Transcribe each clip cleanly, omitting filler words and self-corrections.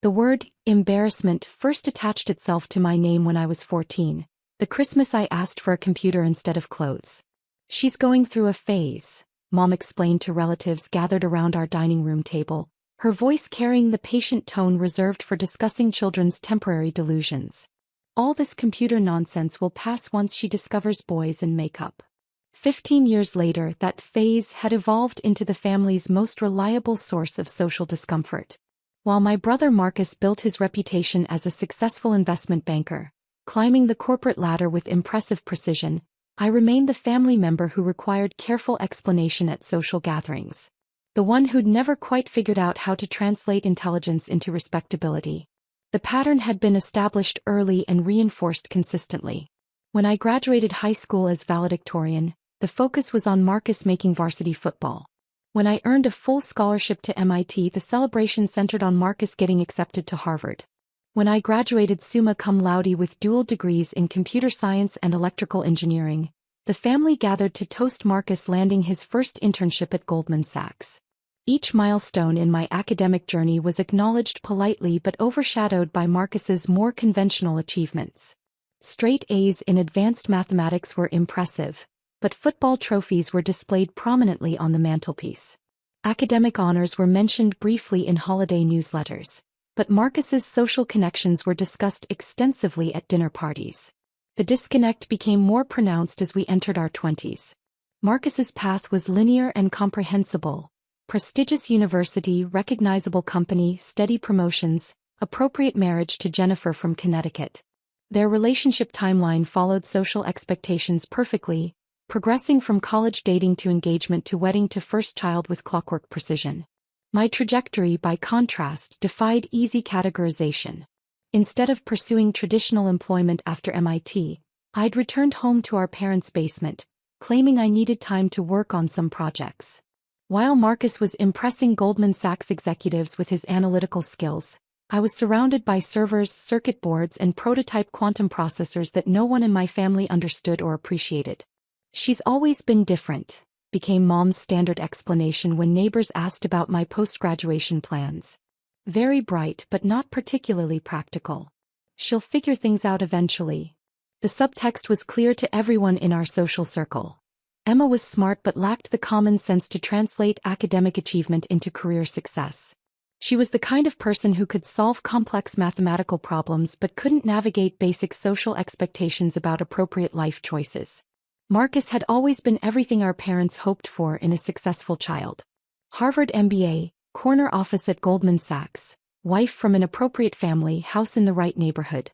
The word embarrassment first attached itself to my name when I was 14, the Christmas I asked for a computer instead of clothes. "She's going through a phase," Mom explained to relatives gathered around our dining room table, her voice carrying the patient tone reserved for discussing children's temporary delusions. "All this computer nonsense will pass once she discovers boys and makeup." 15 years later, that phase had evolved into the family's most reliable source of social discomfort. While my brother Marcus built his reputation as a successful investment banker, climbing the corporate ladder with impressive precision, I remained the family member who required careful explanation at social gatherings. The one who'd never quite figured out how to translate intelligence into respectability. The pattern had been established early and reinforced consistently. When I graduated high school as valedictorian, the focus was on Marcus making varsity football. When I earned a full scholarship to MIT, the celebration centered on Marcus getting accepted to Harvard. When I graduated summa cum laude with dual degrees in computer science and electrical engineering, the family gathered to toast Marcus landing his first internship at Goldman Sachs. Each milestone in my academic journey was acknowledged politely but overshadowed by Marcus's more conventional achievements. Straight A's in advanced mathematics were impressive, but football trophies were displayed prominently on the mantelpiece. Academic honors were mentioned briefly in holiday newsletters, but Marcus's social connections were discussed extensively at dinner parties. The disconnect became more pronounced as we entered our 20s. Marcus's path was linear and comprehensible: prestigious university, recognizable company, steady promotions, appropriate marriage to Jennifer from Connecticut. Their relationship timeline followed social expectations perfectly, progressing from college dating to engagement to wedding to first child with clockwork precision. My trajectory, by contrast, defied easy categorization. Instead of pursuing traditional employment after MIT, I'd returned home to our parents' basement, claiming I needed time to work on some projects. While Marcus was impressing Goldman Sachs executives with his analytical skills, I was surrounded by servers, circuit boards, and prototype quantum processors that no one in my family understood or appreciated. "She's always been different," became Mom's standard explanation when neighbors asked about my post-graduation plans. "Very bright but not particularly practical. She'll figure things out eventually." The subtext was clear to everyone in our social circle. Emma was smart but lacked the common sense to translate academic achievement into career success. She was the kind of person who could solve complex mathematical problems but couldn't navigate basic social expectations about appropriate life choices. Marcus had always been everything our parents hoped for in a successful child. Harvard MBA, corner office at Goldman Sachs, wife from an appropriate family, house in the right neighborhood.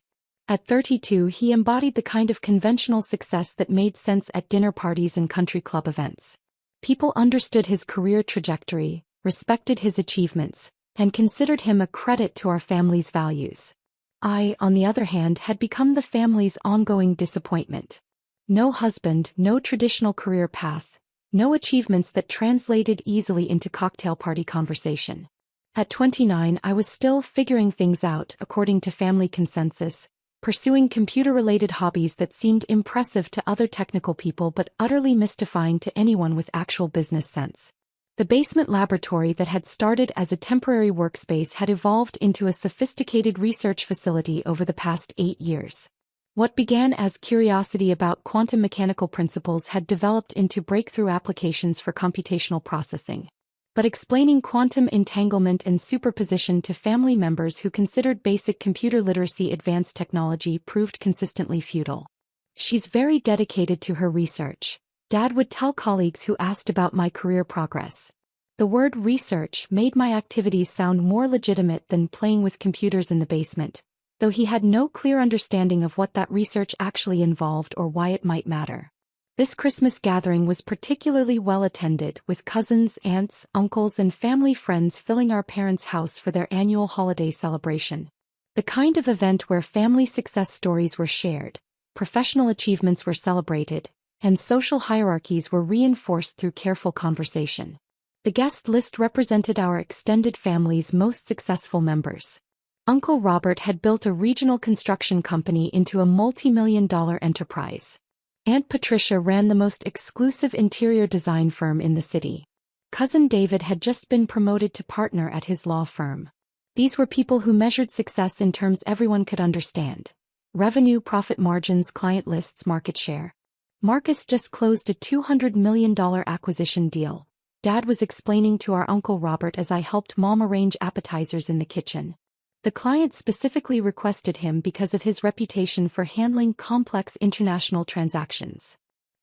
At 32, he embodied the kind of conventional success that made sense at dinner parties and country club events. People understood his career trajectory, respected his achievements, and considered him a credit to our family's values. I, on the other hand, had become the family's ongoing disappointment. No husband, no traditional career path, no achievements that translated easily into cocktail party conversation. At 29, I was still figuring things out according to family consensus, pursuing computer-related hobbies that seemed impressive to other technical people but utterly mystifying to anyone with actual business sense. The basement laboratory that had started as a temporary workspace had evolved into a sophisticated research facility over the past 8 years. What began as curiosity about quantum mechanical principles had developed into breakthrough applications for computational processing. But explaining quantum entanglement and superposition to family members who considered basic computer literacy advanced technology proved consistently futile. "She's very dedicated to her research," Dad would tell colleagues who asked about my career progress. The word research made my activities sound more legitimate than playing with computers in the basement, though he had no clear understanding of what that research actually involved or why it might matter. This Christmas gathering was particularly well attended, with cousins, aunts, uncles, and family friends filling our parents' house for their annual holiday celebration. The kind of event where family success stories were shared, professional achievements were celebrated, and social hierarchies were reinforced through careful conversation. The guest list represented our extended family's most successful members. Uncle Robert had built a regional construction company into a multi-million-dollar enterprise. Aunt Patricia ran the most exclusive interior design firm in the city. Cousin David had just been promoted to partner at his law firm. These were people who measured success in terms everyone could understand: revenue, profit margins, client lists, market share. Marcus just closed a $200 million acquisition deal, Dad was explaining to our Uncle Robert as I helped Mom arrange appetizers in the kitchen. The client specifically requested him because of his reputation for handling complex international transactions.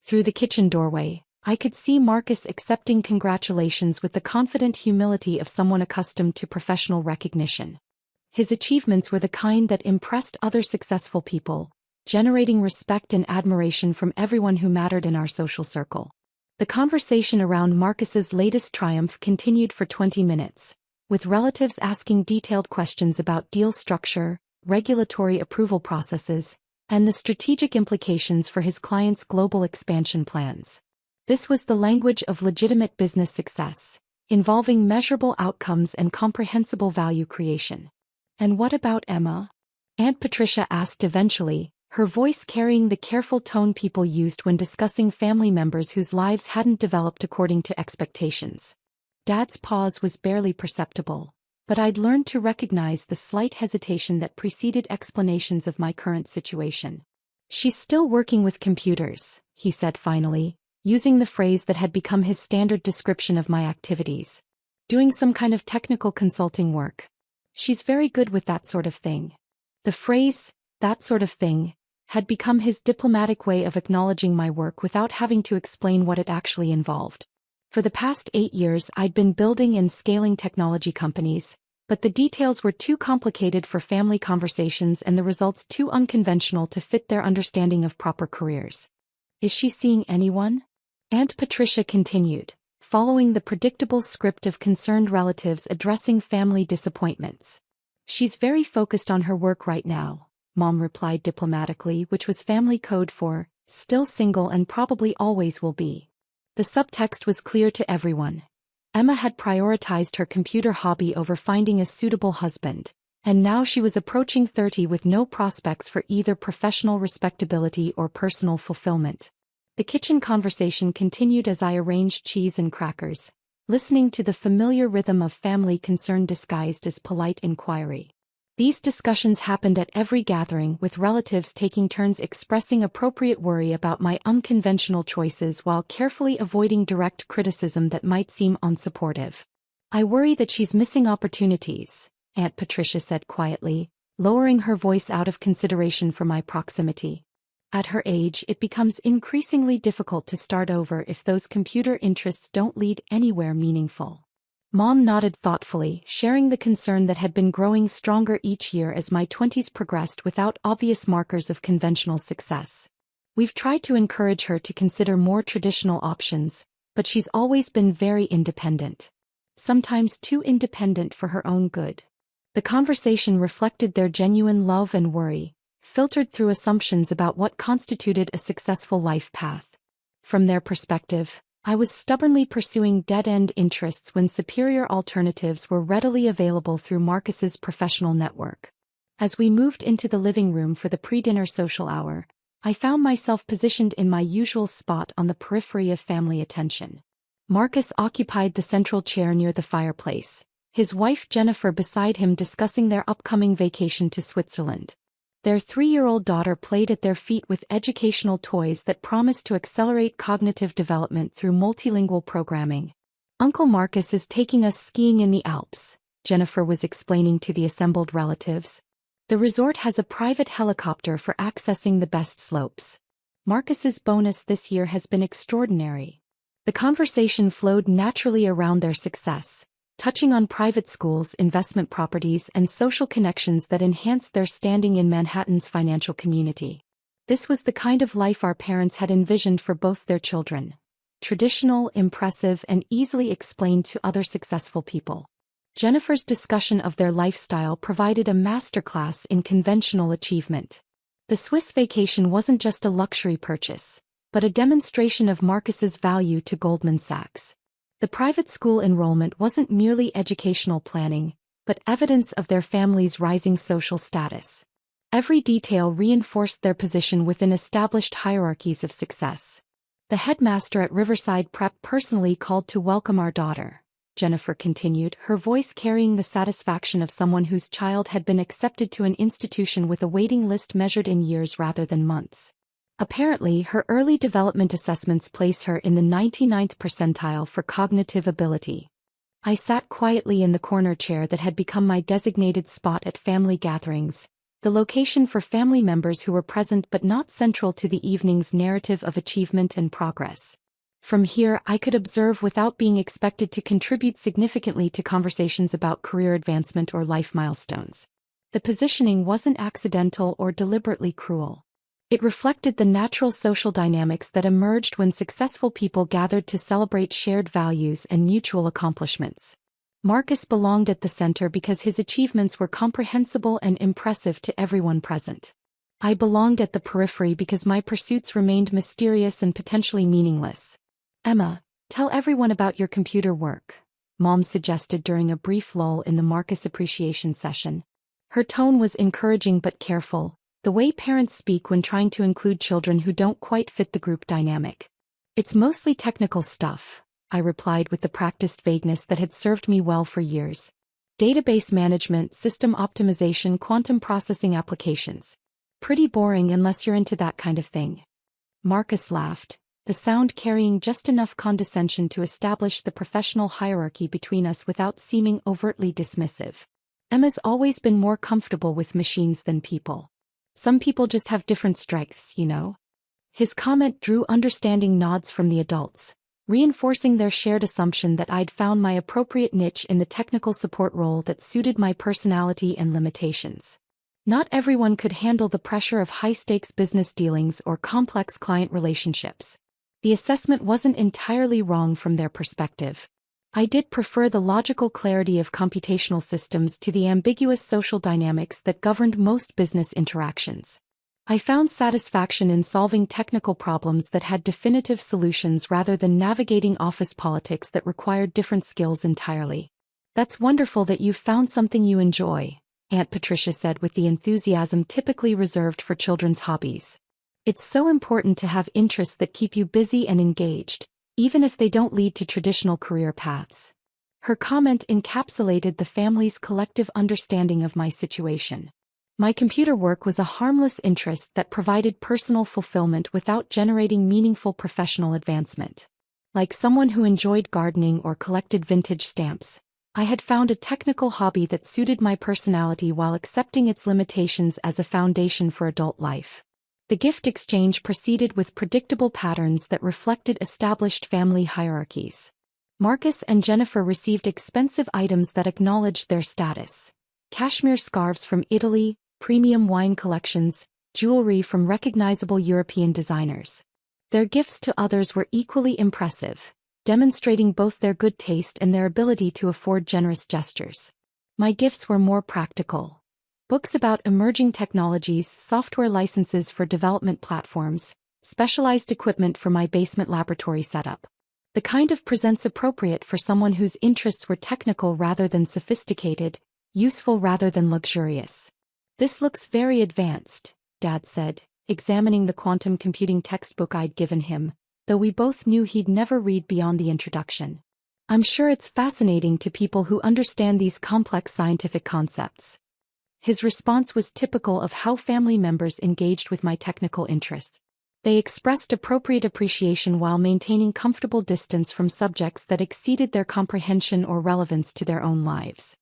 Through the kitchen doorway, I could see Marcus accepting congratulations with the confident humility of someone accustomed to professional recognition. His achievements were the kind that impressed other successful people, generating respect and admiration from everyone who mattered in our social circle. The conversation around Marcus's latest triumph continued for 20 minutes, with relatives asking detailed questions about deal structure, regulatory approval processes, and the strategic implications for his clients' global expansion plans. This was the language of legitimate business success, involving measurable outcomes and comprehensible value creation. "And what about Emma?" Aunt Patricia asked eventually, her voice carrying the careful tone people used when discussing family members whose lives hadn't developed according to expectations. Dad's pause was barely perceptible, but I'd learned to recognize the slight hesitation that preceded explanations of my current situation. "She's still working with computers," he said finally, using the phrase that had become his standard description of my activities. "Doing some kind of technical consulting work. She's very good with that sort of thing." The phrase, "that sort of thing," had become his diplomatic way of acknowledging my work without having to explain what it actually involved. For the past 8 years I'd been building and scaling technology companies, but the details were too complicated for family conversations and the results too unconventional to fit their understanding of proper careers. "Is she seeing anyone?" Aunt Patricia continued, following the predictable script of concerned relatives addressing family disappointments. "She's very focused on her work right now," Mom replied diplomatically, which was family code for, "still single and probably always will be." The subtext was clear to everyone. Emma had prioritized her computer hobby over finding a suitable husband, and now she was approaching 30 with no prospects for either professional respectability or personal fulfillment. The kitchen conversation continued as I arranged cheese and crackers, listening to the familiar rhythm of family concern disguised as polite inquiry. These discussions happened at every gathering, with relatives taking turns expressing appropriate worry about my unconventional choices while carefully avoiding direct criticism that might seem unsupportive. "I worry that she's missing opportunities," Aunt Patricia said quietly, lowering her voice out of consideration for my proximity. "At her age, it becomes increasingly difficult to start over if those computer interests don't lead anywhere meaningful." Mom nodded thoughtfully, sharing the concern that had been growing stronger each year as my 20s progressed without obvious markers of conventional success. "We've tried to encourage her to consider more traditional options, but she's always been very independent. Sometimes too independent for her own good." The conversation reflected their genuine love and worry, filtered through assumptions about what constituted a successful life path. From their perspective, I was stubbornly pursuing dead-end interests when superior alternatives were readily available through Marcus's professional network. As we moved into the living room for the pre-dinner social hour, I found myself positioned in my usual spot on the periphery of family attention. Marcus occupied the central chair near the fireplace, his wife Jennifer beside him discussing their upcoming vacation to Switzerland. Their 3-year-old daughter played at their feet with educational toys that promised to accelerate cognitive development through multilingual programming. "Uncle Marcus is taking us skiing in the Alps," Jennifer was explaining to the assembled relatives. "The resort has a private helicopter for accessing the best slopes. Marcus's bonus this year has been extraordinary." The conversation flowed naturally around their success, touching on private schools, investment properties, and social connections that enhanced their standing in Manhattan's financial community. This was the kind of life our parents had envisioned for both their children: traditional, impressive, and easily explained to other successful people. Jennifer's discussion of their lifestyle provided a masterclass in conventional achievement. The Swiss vacation wasn't just a luxury purchase, but a demonstration of Marcus's value to Goldman Sachs. The private school enrollment wasn't merely educational planning, but evidence of their family's rising social status. Every detail reinforced their position within established hierarchies of success. The headmaster at Riverside Prep personally called to welcome our daughter, Jennifer continued, her voice carrying the satisfaction of someone whose child had been accepted to an institution with a waiting list measured in years rather than months. Apparently, her early development assessments place her in the 99th percentile for cognitive ability. I sat quietly in the corner chair that had become my designated spot at family gatherings, the location for family members who were present but not central to the evening's narrative of achievement and progress. From here, I could observe without being expected to contribute significantly to conversations about career advancement or life milestones. The positioning wasn't accidental or deliberately cruel. It reflected the natural social dynamics that emerged when successful people gathered to celebrate shared values and mutual accomplishments. Marcus belonged at the center because his achievements were comprehensible and impressive to everyone present. I belonged at the periphery because my pursuits remained mysterious and potentially meaningless. Emma, tell everyone about your computer work, Mom suggested during a brief lull in the Marcus appreciation session. Her tone was encouraging but careful, the way parents speak when trying to include children who don't quite fit the group dynamic. It's mostly technical stuff, I replied with the practiced vagueness that had served me well for years. Database management, system optimization, quantum processing applications. Pretty boring unless you're into that kind of thing. Marcus laughed, the sound carrying just enough condescension to establish the professional hierarchy between us without seeming overtly dismissive. Emma's always been more comfortable with machines than people. Some people just have different strengths, you know? His comment drew understanding nods from the adults, reinforcing their shared assumption that I'd found my appropriate niche in the technical support role that suited my personality and limitations. Not everyone could handle the pressure of high-stakes business dealings or complex client relationships. The assessment wasn't entirely wrong from their perspective. I did prefer the logical clarity of computational systems to the ambiguous social dynamics that governed most business interactions. I found satisfaction in solving technical problems that had definitive solutions rather than navigating office politics that required different skills entirely. That's wonderful that you've found something you enjoy, Aunt Patricia said with the enthusiasm typically reserved for children's hobbies. It's so important to have interests that keep you busy and engaged, even if they don't lead to traditional career paths. Her comment encapsulated the family's collective understanding of my situation. My computer work was a harmless interest that provided personal fulfillment without generating meaningful professional advancement. Like someone who enjoyed gardening or collected vintage stamps, I had found a technical hobby that suited my personality while accepting its limitations as a foundation for adult life. The gift exchange proceeded with predictable patterns that reflected established family hierarchies. Marcus and Jennifer received expensive items that acknowledged their status. Cashmere scarves from Italy, premium wine collections, jewelry from recognizable European designers. Their gifts to others were equally impressive, demonstrating both their good taste and their ability to afford generous gestures. My gifts were more practical. Books about emerging technologies, software licenses for development platforms, specialized equipment for my basement laboratory setup. The kind of presents appropriate for someone whose interests were technical rather than sophisticated, useful rather than luxurious. This looks very advanced, Dad said, examining the quantum computing textbook I'd given him, though we both knew he'd never read beyond the introduction. I'm sure it's fascinating to people who understand these complex scientific concepts. His response was typical of how family members engaged with my technical interests. They expressed appropriate appreciation while maintaining comfortable distance from subjects that exceeded their comprehension or relevance to their own lives.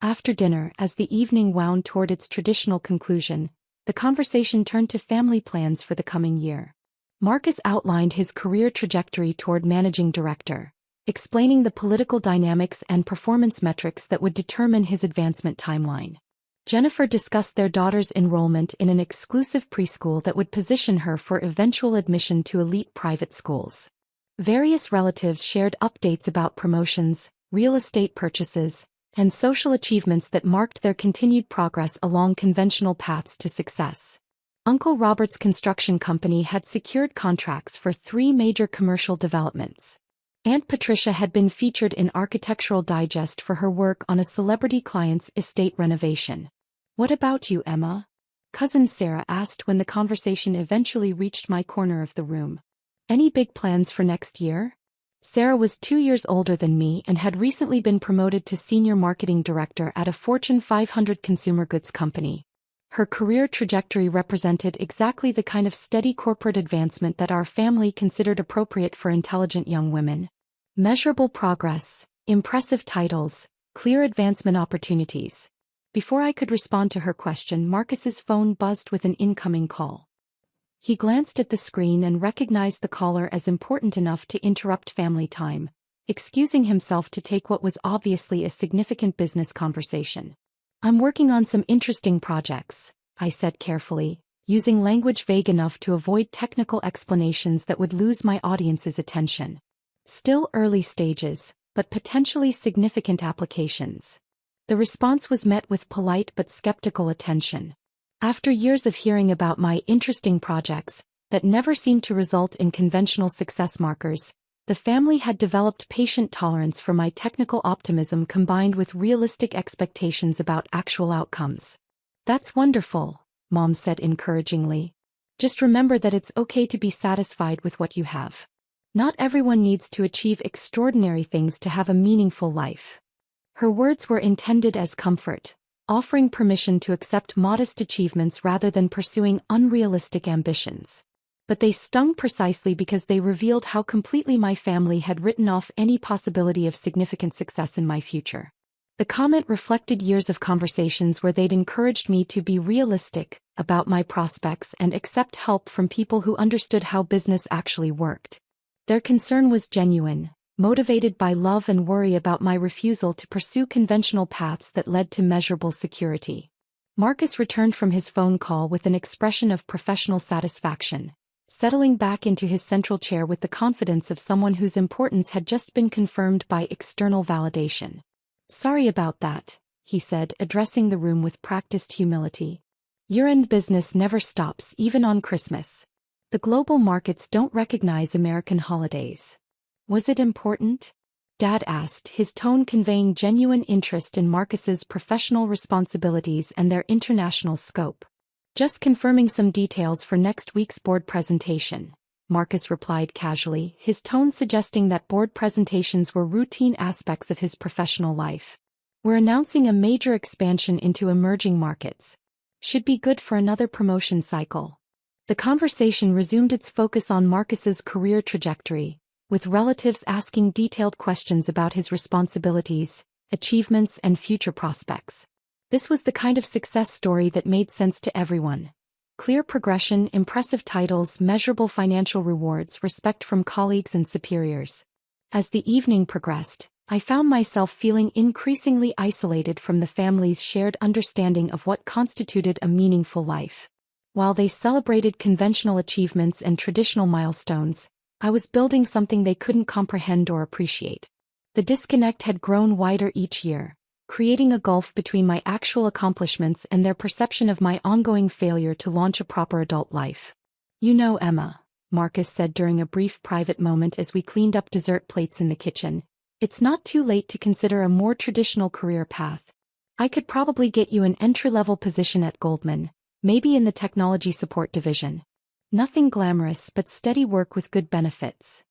After dinner, as the evening wound toward its traditional conclusion, the conversation turned to family plans for the coming year. Marcus outlined his career trajectory toward managing director, explaining the political dynamics and performance metrics that would determine his advancement timeline. Jennifer discussed their daughter's enrollment in an exclusive preschool that would position her for eventual admission to elite private schools. Various relatives shared updates about promotions, real estate purchases, and social achievements that marked their continued progress along conventional paths to success. Uncle Robert's construction company had secured contracts for 3 major commercial developments. Aunt Patricia had been featured in Architectural Digest for her work on a celebrity client's estate renovation. "What about you, Emma?" Cousin Sarah asked when the conversation eventually reached my corner of the room. "Any big plans for next year?" Sarah was 2 years older than me and had recently been promoted to senior marketing director at a Fortune 500 consumer goods company. Her career trajectory represented exactly the kind of steady corporate advancement that our family considered appropriate for intelligent young women. Measurable progress, impressive titles, clear advancement opportunities. Before I could respond to her question, Marcus's phone buzzed with an incoming call. He glanced at the screen and recognized the caller as important enough to interrupt family time, excusing himself to take what was obviously a significant business conversation. "I'm working on some interesting projects," I said carefully, using language vague enough to avoid technical explanations that would lose my audience's attention. "Still early stages, but potentially significant applications." The response was met with polite but skeptical attention. After years of hearing about my interesting projects that never seemed to result in conventional success markers, the family had developed patient tolerance for my technical optimism combined with realistic expectations about actual outcomes. "That's wonderful," Mom said encouragingly. "Just remember that it's okay to be satisfied with what you have. Not everyone needs to achieve extraordinary things to have a meaningful life." Her words were intended as comfort, offering permission to accept modest achievements rather than pursuing unrealistic ambitions. But they stung precisely because they revealed how completely my family had written off any possibility of significant success in my future. The comment reflected years of conversations where they'd encouraged me to be realistic about my prospects and accept help from people who understood how business actually worked. Their concern was genuine, motivated by love and worry about my refusal to pursue conventional paths that led to measurable security. Marcus returned from his phone call with an expression of professional satisfaction, settling back into his central chair with the confidence of someone whose importance had just been confirmed by external validation. "Sorry about that," he said, addressing the room with practiced humility. "Year-end business never stops, even on Christmas. The global markets don't recognize American holidays." "Was it important?" Dad asked, his tone conveying genuine interest in Marcus's professional responsibilities and their international scope. "Just confirming some details for next week's board presentation," Marcus replied casually, his tone suggesting that board presentations were routine aspects of his professional life. "We're announcing a major expansion into emerging markets. Should be good for another promotion cycle." The conversation resumed its focus on Marcus's career trajectory, with relatives asking detailed questions about his responsibilities, achievements, and future prospects. This was the kind of success story that made sense to everyone. Clear progression, impressive titles, measurable financial rewards, respect from colleagues and superiors. As the evening progressed, I found myself feeling increasingly isolated from the family's shared understanding of what constituted a meaningful life. While they celebrated conventional achievements and traditional milestones, I was building something they couldn't comprehend or appreciate. The disconnect had grown wider each year, creating a gulf between my actual accomplishments and their perception of my ongoing failure to launch a proper adult life. "You know, Emma," Marcus said during a brief private moment as we cleaned up dessert plates in the kitchen, "it's not too late to consider a more traditional career path. I could probably get you an entry-level position at Goldman, maybe in the technology support division. Nothing glamorous but steady work with good benefits."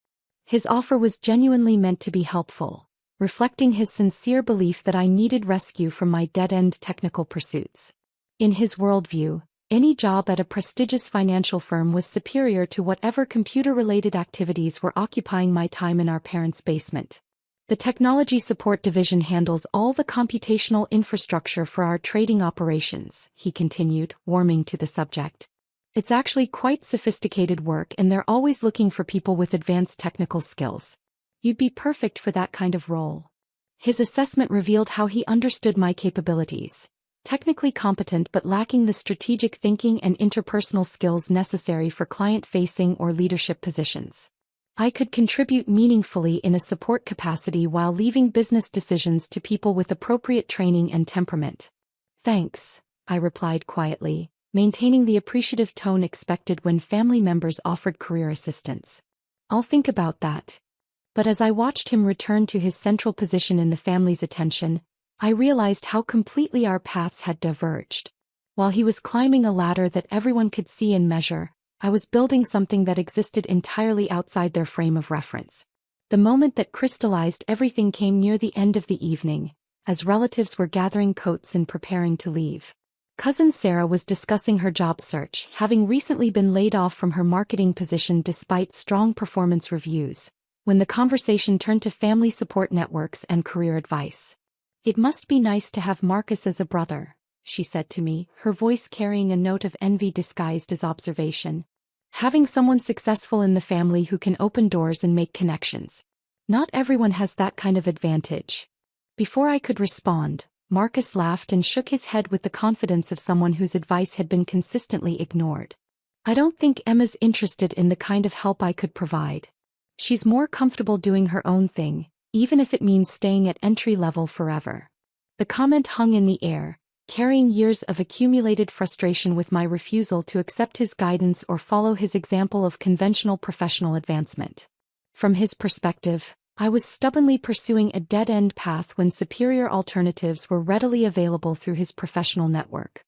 His offer was genuinely meant to be helpful, reflecting his sincere belief that I needed rescue from my dead-end technical pursuits. In his worldview, any job at a prestigious financial firm was superior to whatever computer-related activities were occupying my time in our parents' basement. "The technology support division handles all the computational infrastructure for our trading operations," he continued, warming to the subject. "It's actually quite sophisticated work and they're always looking for people with advanced technical skills. You'd be perfect for that kind of role." His assessment revealed how he understood my capabilities. Technically competent but lacking the strategic thinking and interpersonal skills necessary for client-facing or leadership positions. I could contribute meaningfully in a support capacity while leaving business decisions to people with appropriate training and temperament. "Thanks," I replied quietly, maintaining the appreciative tone expected when family members offered career assistance. "I'll think about that." But as I watched him return to his central position in the family's attention, I realized how completely our paths had diverged. While he was climbing a ladder that everyone could see and measure, I was building something that existed entirely outside their frame of reference. The moment that crystallized everything came near the end of the evening, as relatives were gathering coats and preparing to leave. Cousin Sarah was discussing her job search, having recently been laid off from her marketing position despite strong performance reviews, when the conversation turned to family support networks and career advice. "It must be nice to have Marcus as a brother," she said to me, her voice carrying a note of envy disguised as observation. "Having someone successful in the family who can open doors and make connections. Not everyone has that kind of advantage." Before I could respond, Marcus laughed and shook his head with the confidence of someone whose advice had been consistently ignored. "I don't think Emma's interested in the kind of help I could provide. She's more comfortable doing her own thing, even if it means staying at entry level forever." The comment hung in the air, carrying years of accumulated frustration with my refusal to accept his guidance or follow his example of conventional professional advancement. From his perspective, I was stubbornly pursuing a dead-end path when superior alternatives were readily available through his professional network.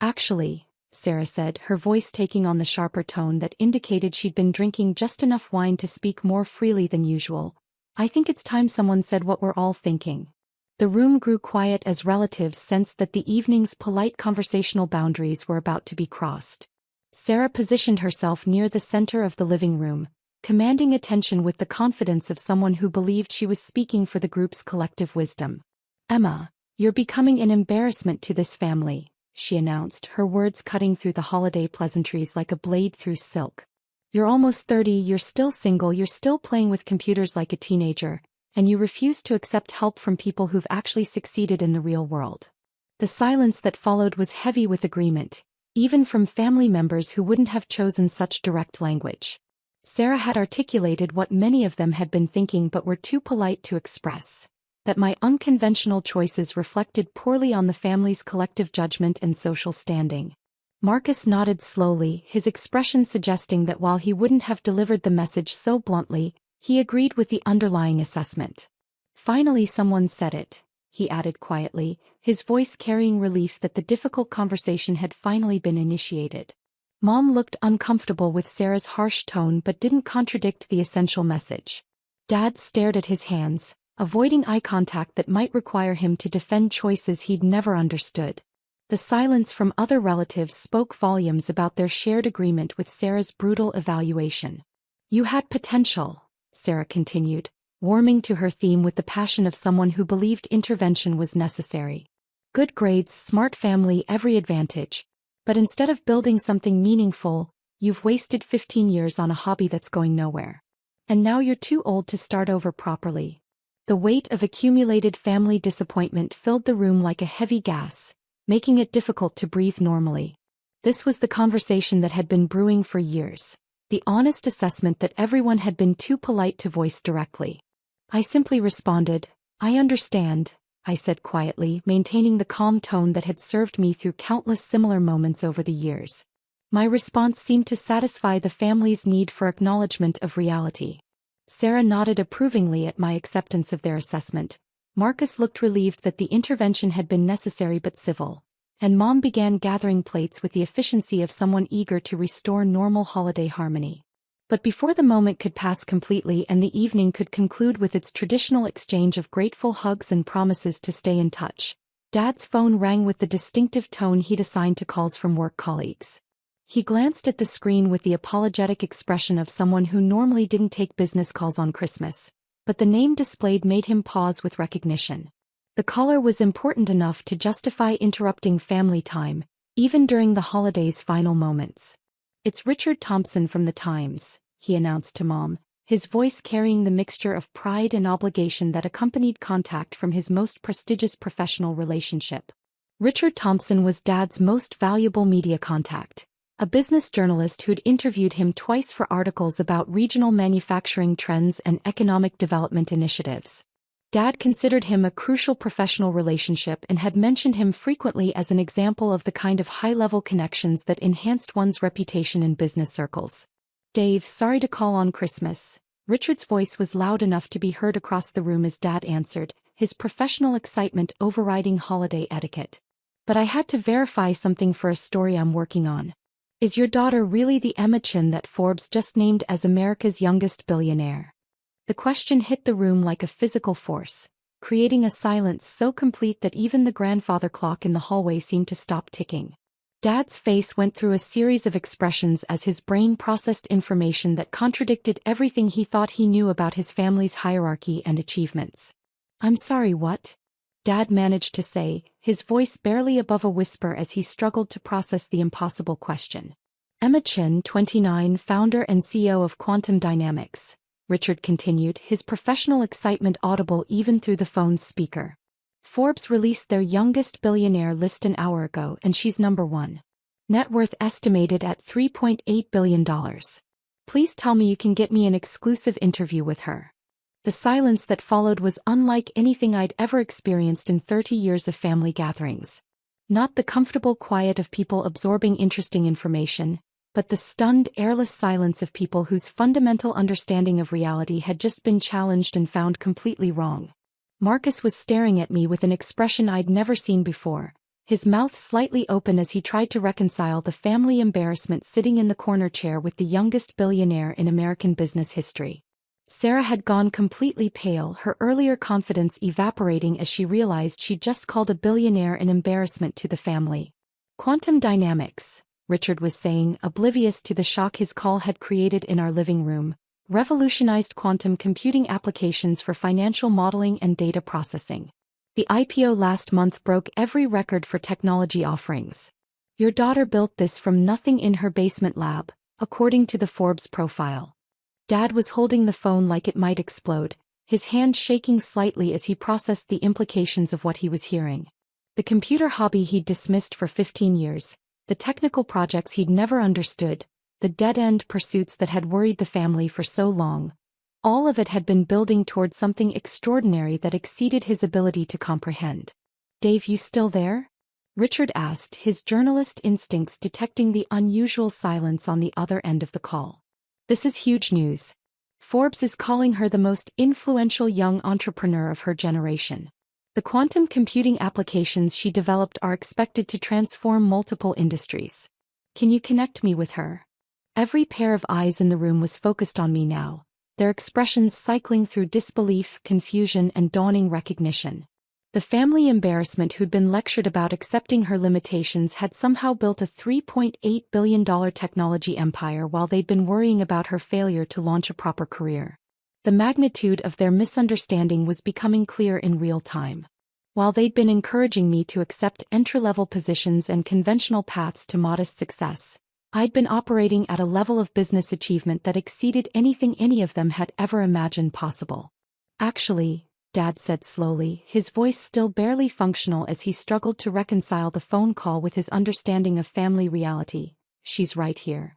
"Actually," Sarah said, her voice taking on the sharper tone that indicated she'd been drinking just enough wine to speak more freely than usual, "I think it's time someone said what we're all thinking." The room grew quiet as relatives sensed that the evening's polite conversational boundaries were about to be crossed. Sarah positioned herself near the center of the living room, commanding attention with the confidence of someone who believed she was speaking for the group's collective wisdom. "Emma, you're becoming an embarrassment to this family," she announced, her words cutting through the holiday pleasantries like a blade through silk. "You're almost 30, you're still single, you're still playing with computers like a teenager, and you refuse to accept help from people who've actually succeeded in the real world." The silence that followed was heavy with agreement, even from family members who wouldn't have chosen such direct language. Sarah had articulated what many of them had been thinking but were too polite to express: that my unconventional choices reflected poorly on the family's collective judgment and social standing. Marcus nodded slowly, his expression suggesting that while he wouldn't have delivered the message so bluntly, he agreed with the underlying assessment. "Finally someone said it," he added quietly, his voice carrying relief that the difficult conversation had finally been initiated. Mom looked uncomfortable with Sarah's harsh tone but didn't contradict the essential message. Dad stared at his hands, avoiding eye contact that might require him to defend choices he'd never understood. The silence from other relatives spoke volumes about their shared agreement with Sarah's brutal evaluation. "You had potential," Sarah continued, warming to her theme with the passion of someone who believed intervention was necessary. "Good grades, smart family, every advantage. But instead of building something meaningful, you've wasted 15 years on a hobby that's going nowhere. And now you're too old to start over properly." The weight of accumulated family disappointment filled the room like a heavy gas, making it difficult to breathe normally. This was the conversation that had been brewing for years. The honest assessment that everyone had been too polite to voice directly. I simply responded, "I understand," I said quietly, maintaining the calm tone that had served me through countless similar moments over the years. My response seemed to satisfy the family's need for acknowledgement of reality. Sarah nodded approvingly at my acceptance of their assessment. Marcus looked relieved that the intervention had been necessary but civil. And Mom began gathering plates with the efficiency of someone eager to restore normal holiday harmony. But before the moment could pass completely and the evening could conclude with its traditional exchange of grateful hugs and promises to stay in touch, Dad's phone rang with the distinctive tone he'd assigned to calls from work colleagues. He glanced at the screen with the apologetic expression of someone who normally didn't take business calls on Christmas, but the name displayed made him pause with recognition. The caller was important enough to justify interrupting family time, even during the holiday's final moments. "It's Richard Thompson from the Times," he announced to Mom, his voice carrying the mixture of pride and obligation that accompanied contact from his most prestigious professional relationship. Richard Thompson was Dad's most valuable media contact, a business journalist who'd interviewed him twice for articles about regional manufacturing trends and economic development initiatives. Dad considered him a crucial professional relationship and had mentioned him frequently as an example of the kind of high-level connections that enhanced one's reputation in business circles. "Dave, sorry to call on Christmas." Richard's voice was loud enough to be heard across the room as Dad answered, his professional excitement overriding holiday etiquette. "But I had to verify something for a story I'm working on. Is your daughter really the Emma Chin that Forbes just named as America's youngest billionaire?" The question hit the room like a physical force, creating a silence so complete that even the grandfather clock in the hallway seemed to stop ticking. Dad's face went through a series of expressions as his brain processed information that contradicted everything he thought he knew about his family's hierarchy and achievements. "I'm sorry, what?" Dad managed to say, his voice barely above a whisper as he struggled to process the impossible question. "Emma Chen, 29, founder and CEO of Quantum Dynamics," Richard continued, his professional excitement audible even through the phone's speaker. "Forbes released their youngest billionaire list an hour ago and she's number 1. Net worth estimated at $3.8 billion. Please tell me you can get me an exclusive interview with her." The silence that followed was unlike anything I'd ever experienced in 30 years of family gatherings. Not the comfortable quiet of people absorbing interesting information, but the stunned, airless silence of people whose fundamental understanding of reality had just been challenged and found completely wrong. Marcus was staring at me with an expression I'd never seen before, his mouth slightly open as he tried to reconcile the family embarrassment sitting in the corner chair with the youngest billionaire in American business history. Sarah had gone completely pale, her earlier confidence evaporating as she realized she'd just called a billionaire an embarrassment to the family. "Quantum Dynamics," Richard was saying, oblivious to the shock his call had created in our living room, "revolutionized quantum computing applications for financial modeling and data processing. The IPO last month broke every record for technology offerings. Your daughter built this from nothing in her basement lab, according to the Forbes profile." Dad was holding the phone like it might explode, his hand shaking slightly as he processed the implications of what he was hearing. The computer hobby he'd dismissed for 15 years, the technical projects he'd never understood, the dead-end pursuits that had worried the family for so long, all of it had been building toward something extraordinary that exceeded his ability to comprehend. "Dave, you still there?" Richard asked, his journalist instincts detecting the unusual silence on the other end of the call. "This is huge news. Forbes is calling her the most influential young entrepreneur of her generation. The quantum computing applications she developed are expected to transform multiple industries. Can you connect me with her?" Every pair of eyes in the room was focused on me now, their expressions cycling through disbelief, confusion, and dawning recognition. The family embarrassment who'd been lectured about accepting her limitations had somehow built a $3.8 billion technology empire while they'd been worrying about her failure to launch a proper career. The magnitude of their misunderstanding was becoming clear in real time. While they'd been encouraging me to accept entry-level positions and conventional paths to modest success, I'd been operating at a level of business achievement that exceeded anything any of them had ever imagined possible. "Actually," Dad said slowly, his voice still barely functional as he struggled to reconcile the phone call with his understanding of family reality, "she's right here."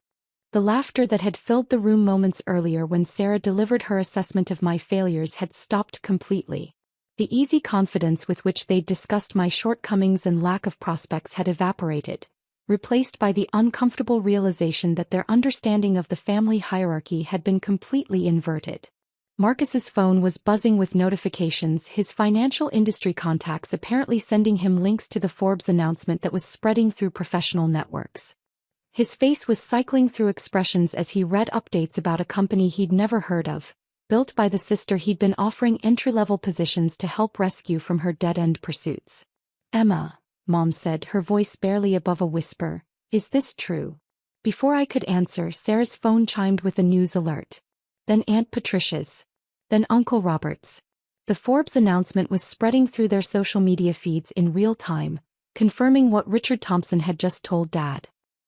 The laughter that had filled the room moments earlier when Sarah delivered her assessment of my failures had stopped completely. The easy confidence with which they'd discussed my shortcomings and lack of prospects had evaporated, replaced by the uncomfortable realization that their understanding of the family hierarchy had been completely inverted. Marcus's phone was buzzing with notifications, his financial industry contacts apparently sending him links to the Forbes announcement that was spreading through professional networks. His face was cycling through expressions as he read updates about a company he'd never heard of, built by the sister he'd been offering entry-level positions to help rescue from her dead-end pursuits. "Emma," Mom said, her voice barely above a whisper, "is this true?" Before I could answer, Sarah's phone chimed with a news alert. Then Aunt Patricia's. Then Uncle Robert's. The Forbes announcement was spreading through their social media feeds in real time, confirming what Richard Thompson had just told Dad.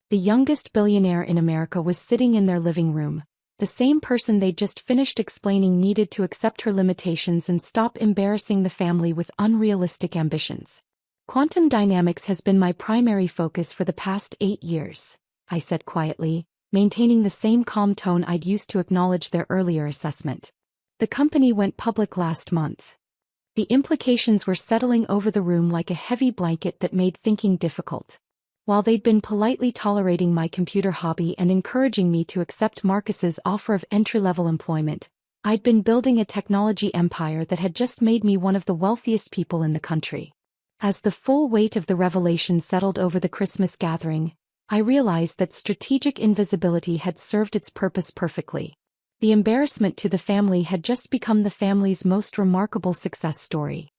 The youngest billionaire in America was sitting in their living room, the same person they'd just finished explaining needed to accept her limitations and stop embarrassing the family with unrealistic ambitions. "Quantum dynamics has been my primary focus for the past 8 years," I said quietly, maintaining the same calm tone I'd used to acknowledge their earlier assessment. "The company went public last month." The implications were settling over the room like a heavy blanket that made thinking difficult. While they'd been politely tolerating my computer hobby and encouraging me to accept Marcus's offer of entry-level employment, I'd been building a technology empire that had just made me one of the wealthiest people in the country. As the full weight of the revelation settled over the Christmas gathering, I realized that strategic invisibility had served its purpose perfectly. The embarrassment to the family had just become the family's most remarkable success story.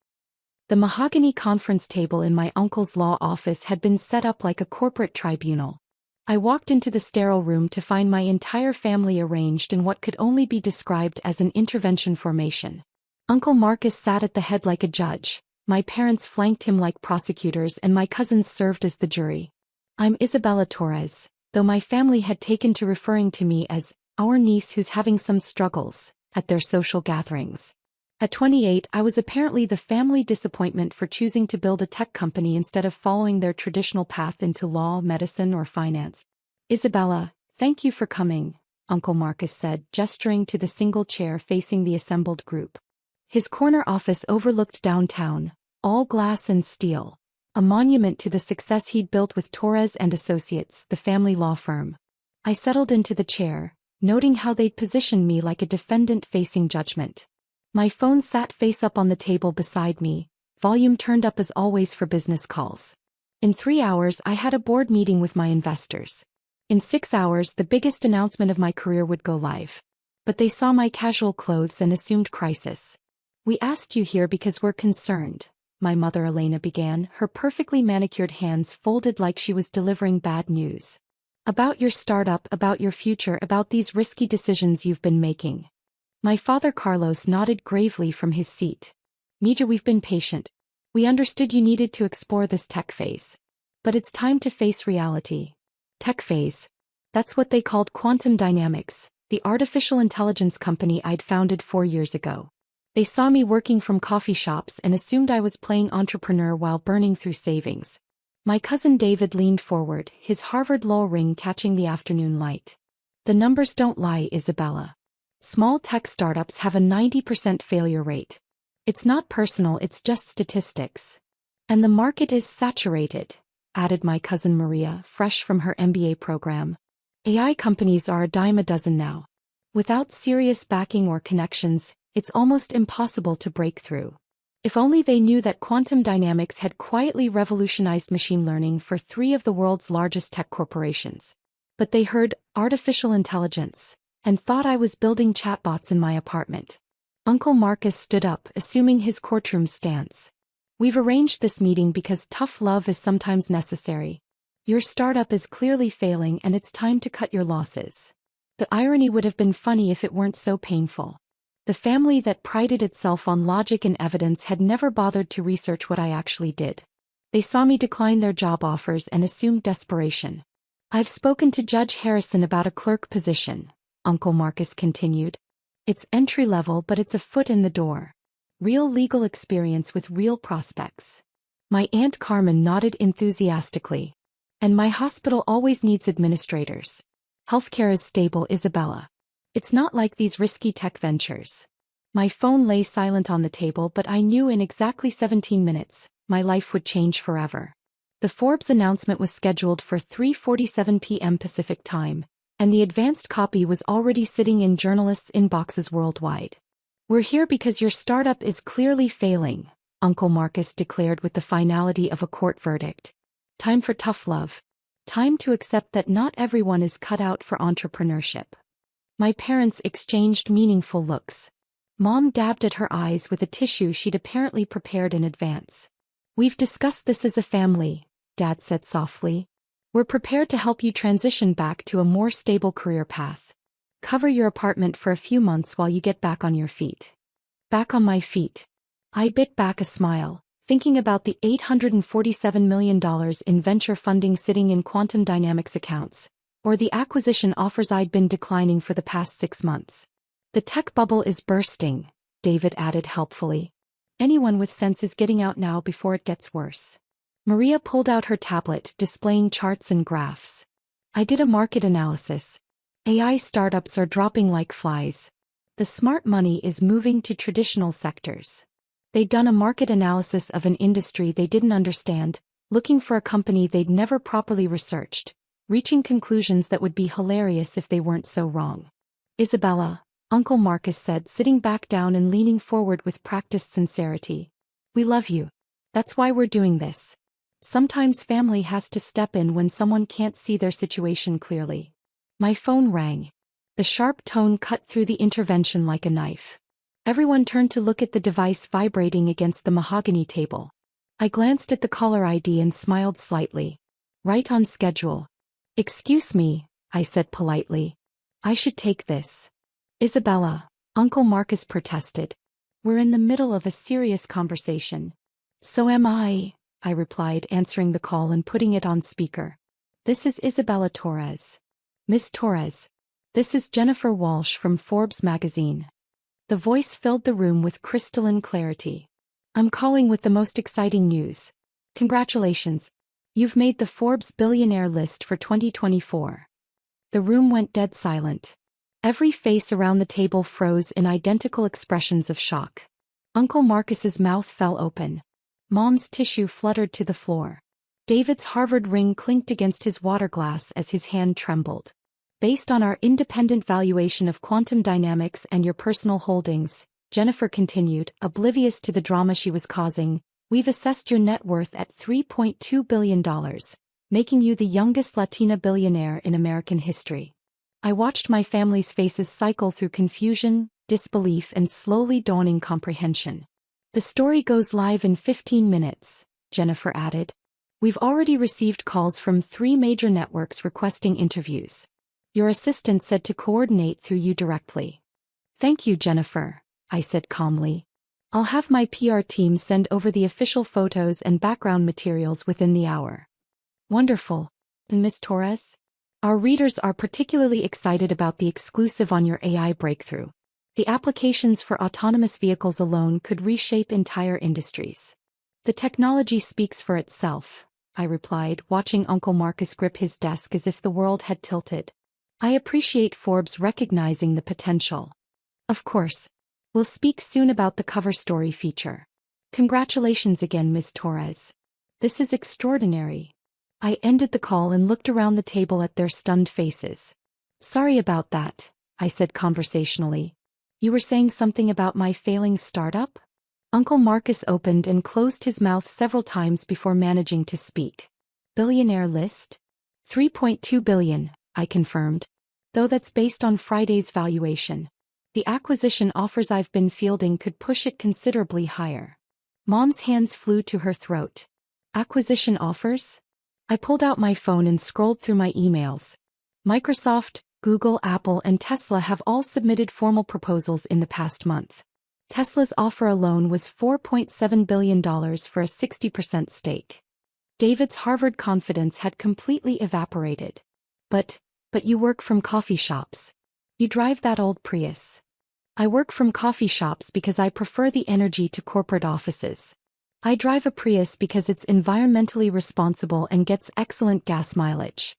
The mahogany conference table in my uncle's law office had been set up like a corporate tribunal. I walked into the sterile room to find my entire family arranged in what could only be described as an intervention formation. Uncle Marcus sat at the head like a judge, my parents flanked him like prosecutors, and my cousins served as the jury. I'm Isabella Torres, though my family had taken to referring to me as our niece who's having some struggles at their social gatherings. At 28, I was apparently the family disappointment for choosing to build a tech company instead of following their traditional path into law, medicine, or finance. Isabella, thank you for coming, Uncle Marcus said, gesturing to the single chair facing the assembled group. His corner office overlooked downtown, all glass and steel, a monument to the success he'd built with Torres and Associates, the family law firm. I settled into the chair, noting how they'd positioned me like a defendant facing judgment. My phone sat face up on the table beside me, volume turned up as always for business calls. In 3 hours I had a board meeting with my investors. In 6 hours the biggest announcement of my career would go live. But they saw my casual clothes and assumed crisis. We asked you here because we're concerned, my mother Elena began, her perfectly manicured hands folded like she was delivering bad news. About your startup, about your future, about these risky decisions you've been making. My father Carlos nodded gravely from his seat. Mija, we've been patient. We understood you needed to explore this tech phase. But it's time to face reality. Tech phase. That's what they called Quantum Dynamics, the artificial intelligence company I'd founded 4 years ago. They saw me working from coffee shops and assumed I was playing entrepreneur while burning through savings. My cousin David leaned forward, his Harvard law ring catching the afternoon light. The numbers don't lie, Isabella. Small tech startups have a 90% failure rate. It's not personal, it's just statistics. And the market is saturated, added my cousin Maria, fresh from her MBA program. AI companies are a dime a dozen now. Without serious backing or connections, it's almost impossible to break through. If only they knew that quantum dynamics had quietly revolutionized machine learning for 3 of the world's largest tech corporations. But they heard artificial intelligence and thought I was building chatbots in my apartment. Uncle Marcus stood up, assuming his courtroom stance. We've arranged this meeting because tough love is sometimes necessary. Your startup is clearly failing and it's time to cut your losses. The irony would have been funny if it weren't so painful. The family that prided itself on logic and evidence had never bothered to research what I actually did. They saw me decline their job offers and assumed desperation. I've spoken to Judge Harrison about a clerk position, Uncle Marcus continued. It's entry-level, but it's a foot in the door. Real legal experience with real prospects. My Aunt Carmen nodded enthusiastically. And my hospital always needs administrators. Healthcare is stable, Isabella. It's not like these risky tech ventures. My phone lay silent on the table, but I knew in exactly 17 minutes, my life would change forever. The Forbes announcement was scheduled for 3:47 p.m. Pacific Time, and the advanced copy was already sitting in journalists' inboxes worldwide. We're here because your startup is clearly failing, Uncle Marcus declared with the finality of a court verdict. Time for tough love. Time to accept that not everyone is cut out for entrepreneurship. My parents exchanged meaningful looks. Mom dabbed at her eyes with a tissue she'd apparently prepared in advance. We've discussed this as a family, Dad said softly. We're prepared to help you transition back to a more stable career path. Cover your apartment for a few months while you get back on your feet. Back on my feet. I bit back a smile, thinking about the $847 million in venture funding sitting in Quantum Dynamics accounts, or the acquisition offers I'd been declining for the past 6 months. The tech bubble is bursting, David added helpfully. Anyone with sense is getting out now before it gets worse. Maria pulled out her tablet, displaying charts and graphs. I did a market analysis. AI startups are dropping like flies. The smart money is moving to traditional sectors. They'd done a market analysis of an industry they didn't understand, looking for a company they'd never properly researched, reaching conclusions that would be hilarious if they weren't so wrong. Isabella, Uncle Marcus said, sitting back down and leaning forward with practiced sincerity. We love you. That's why we're doing this. Sometimes family has to step in when someone can't see their situation clearly. My phone rang. The sharp tone cut through the intervention like a knife. Everyone turned to look at the device vibrating against the mahogany table. I glanced at the caller ID and smiled slightly. Right on schedule. "Excuse me," I said politely. "I should take this." "Isabella," Uncle Marcus protested. "We're in the middle of a serious conversation." "So am I," I replied, answering the call and putting it on speaker. "This is Isabella Torres." "Miss Torres. This is Jennifer Walsh from Forbes magazine." The voice filled the room with crystalline clarity. "I'm calling with the most exciting news. Congratulations. You've made the Forbes Billionaire list for 2024. The room went dead silent. Every face around the table froze in identical expressions of shock. Uncle Marcus's mouth fell open. Mom's tissue fluttered to the floor. David's Harvard ring clinked against his water glass as his hand trembled. "Based on our independent valuation of quantum dynamics and your personal holdings," Jennifer continued, oblivious to the drama she was causing, "we've assessed your net worth at $3.2 billion, making you the youngest Latina billionaire in American history." I watched my family's faces cycle through confusion, disbelief, and slowly dawning comprehension. "The story goes live in 15 minutes, Jennifer added. "We've already received calls from 3 major networks requesting interviews. Your assistant said to coordinate through you directly." "Thank you, Jennifer," I said calmly. "I'll have my PR team send over the official photos and background materials within the hour." "Wonderful. And Miss Torres? Our readers are particularly excited about the exclusive on your AI breakthrough. The applications for autonomous vehicles alone could reshape entire industries." "The technology speaks for itself," I replied, watching Uncle Marcus grip his desk as if the world had tilted. "I appreciate Forbes recognizing the potential." "Of course. We'll speak soon about the cover story feature." "Congratulations again, Ms. Torres. This is extraordinary." I ended the call and looked around the table at their stunned faces. "Sorry about that," I said conversationally. "You were saying something about my failing startup?" Uncle Marcus opened and closed his mouth several times before managing to speak. "Billionaire list? 3.2 billion, I confirmed. Though that's based on Friday's valuation. The acquisition offers I've been fielding could push it considerably higher." Mom's hands flew to her throat. "Acquisition offers?" I pulled out my phone and scrolled through my emails. Microsoft, Google, Apple, and Tesla have all submitted formal proposals in the past month. Tesla's offer alone was $4.7 billion for a 60% stake. David's Harvard confidence had completely evaporated. But you work from coffee shops. You drive that old Prius." "I work from coffee shops because I prefer the energy to corporate offices. I drive a Prius because it's environmentally responsible and gets excellent gas mileage."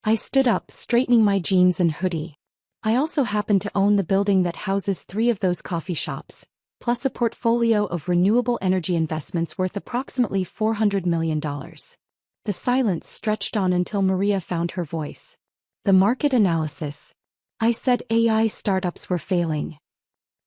I stood up, straightening my jeans and hoodie. "I also happen to own the building that houses 3 of those coffee shops, plus a portfolio of renewable energy investments worth approximately $400 million. The silence stretched on until Maria found her voice. "The market analysis." I said AI startups were failing.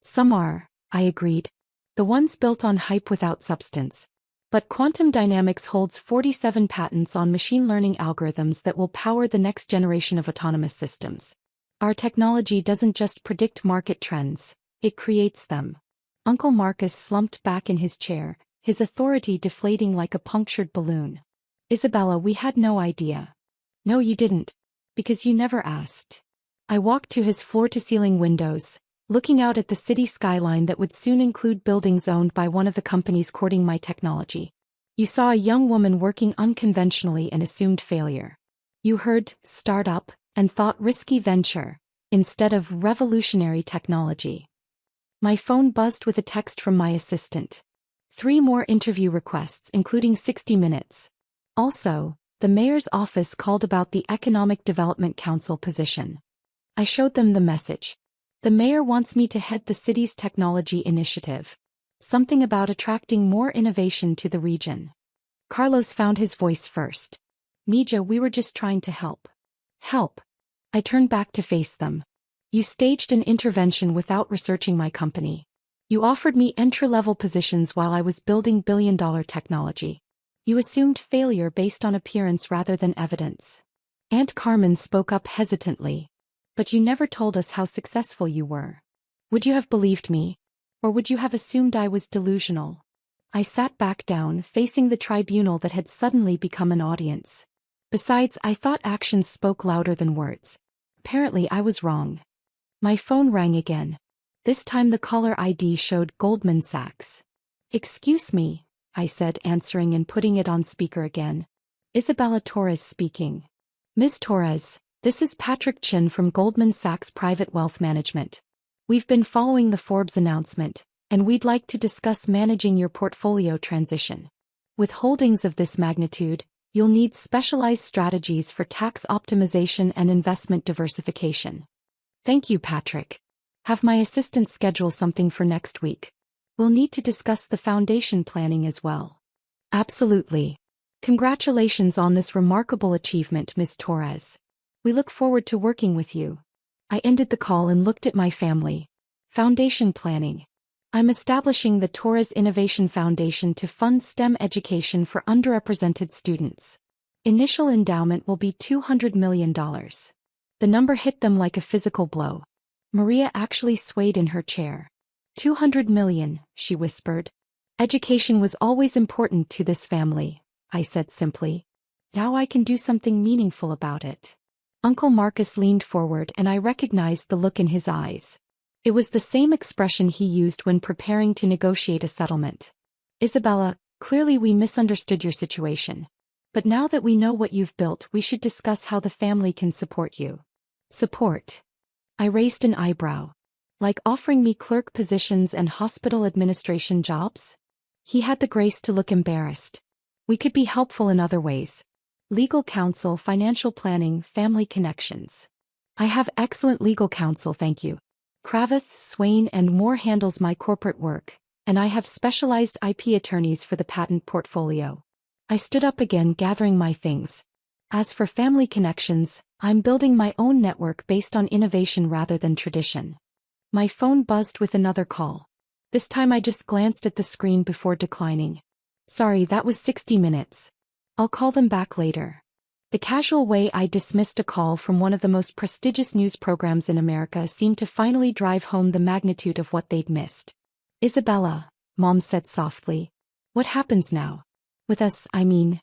"Some are," I agreed. "The ones built on hype without substance. But quantum dynamics holds 47 patents on machine learning algorithms that will power the next generation of autonomous systems. Our technology doesn't just predict market trends, it creates them." Uncle Marcus slumped back in his chair, his authority deflating like a punctured balloon. "Isabella, we had no idea." "No, you didn't. Because you never asked." I walked to his floor-to-ceiling windows, looking out at the city skyline that would soon include buildings owned by one of the companies courting my technology. "You saw a young woman working unconventionally and assumed failure. You heard startup and thought risky venture, instead of revolutionary technology." My phone buzzed with a text from my assistant. 3 more interview requests, including 60 Minutes. Also, the mayor's office called about the Economic Development Council position. I showed them the message. "The mayor wants me to head the city's technology initiative. Something about attracting more innovation to the region." Carlos found his voice first. "Mija, we were just trying to help." "Help?" I turned back to face them. "You staged an intervention without researching my company. You offered me entry-level positions while I was building billion-dollar technology. You assumed failure based on appearance rather than evidence." Aunt Carmen spoke up hesitantly. But you never told us how successful you were. Would you have believed me? Or would you have assumed I was delusional? I sat back down, facing the tribunal that had suddenly become an audience. Besides, I thought actions spoke louder than words. Apparently I was wrong. My phone rang again. This time the caller ID showed Goldman Sachs. "Excuse me," I said, answering and putting it on speaker again. "Isabella Torres speaking." "Ms. Torres, this is Patrick Chin from Goldman Sachs Private Wealth Management. We've been following the Forbes announcement, and we'd like to discuss managing your portfolio transition. With holdings of this magnitude, you'll need specialized strategies for tax optimization and investment diversification." "Thank you, Patrick. Have my assistant schedule something for next week. We'll need to discuss the foundation planning as well." "Absolutely. Congratulations on this remarkable achievement, Ms. Torres. We look forward to working with you." I ended the call and looked at my family. Foundation planning. I'm establishing the Torres Innovation Foundation to fund STEM education for underrepresented students. Initial endowment will be $200 million. The number hit them like a physical blow. Maria actually swayed in her chair. $200 million, she whispered. "Education was always important to this family," I said simply. "Now I can do something meaningful about it." Uncle Marcus leaned forward and I recognized the look in his eyes. It was the same expression he used when preparing to negotiate a settlement. "Isabella, clearly we misunderstood your situation. But now that we know what you've built, we should discuss how the family can support you." "Support?" I raised an eyebrow. "Like offering me clerk positions and hospital administration jobs?" He had the grace to look embarrassed. "We could be helpful in other ways. Legal counsel, financial planning, family connections." "I have excellent legal counsel, thank you. Cravath, Swain and Moore handles my corporate work, and I have specialized IP attorneys for the patent portfolio." I stood up again, gathering my things. "As for family connections, I'm building my own network based on innovation rather than tradition." My phone buzzed with another call. This time I just glanced at the screen before declining. "Sorry, that was 60 minutes. I'll call them back later." The casual way I dismissed a call from one of the most prestigious news programs in America seemed to finally drive home the magnitude of what they'd missed. "Isabella," Mom said softly. "What happens now? With us, I mean."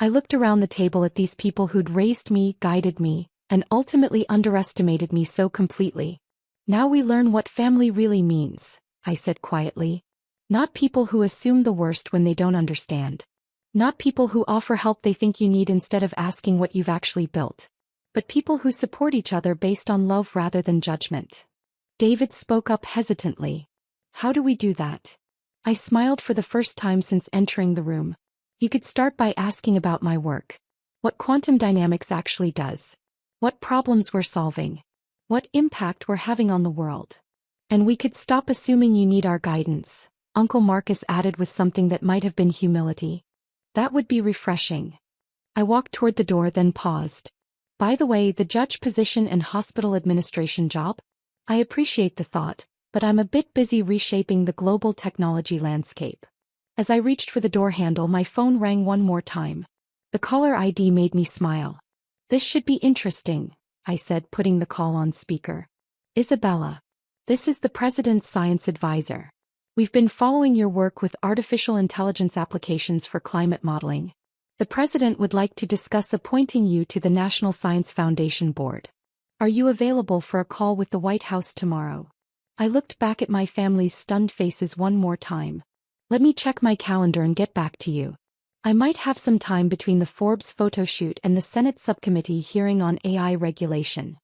I looked around the table at these people who'd raised me, guided me, and ultimately underestimated me so completely. "Now we learn what family really means," I said quietly. "Not people who assume the worst when they don't understand. Not people who offer help they think you need instead of asking what you've actually built. But people who support each other based on love rather than judgment." David spoke up hesitantly. "How do we do that?" I smiled for the first time since entering the room. "You could start by asking about my work. What quantum dynamics actually does. What problems we're solving. What impact we're having on the world. And we could stop assuming you need our guidance," Uncle Marcus added with something that might have been humility. "That would be refreshing." I walked toward the door, then paused. "By the way, the judge position and hospital administration job? I appreciate the thought, but I'm a bit busy reshaping the global technology landscape." As I reached for the door handle, my phone rang one more time. The caller ID made me smile. "This should be interesting," I said, putting the call on speaker. "Isabella. This is the President's Science Advisor. We've been following your work with artificial intelligence applications for climate modeling. The President would like to discuss appointing you to the National Science Foundation Board. Are you available for a call with the White House tomorrow?" I looked back at my family's stunned faces one more time. "Let me check my calendar and get back to you. I might have some time between the Forbes photo shoot and the Senate subcommittee hearing on AI regulation."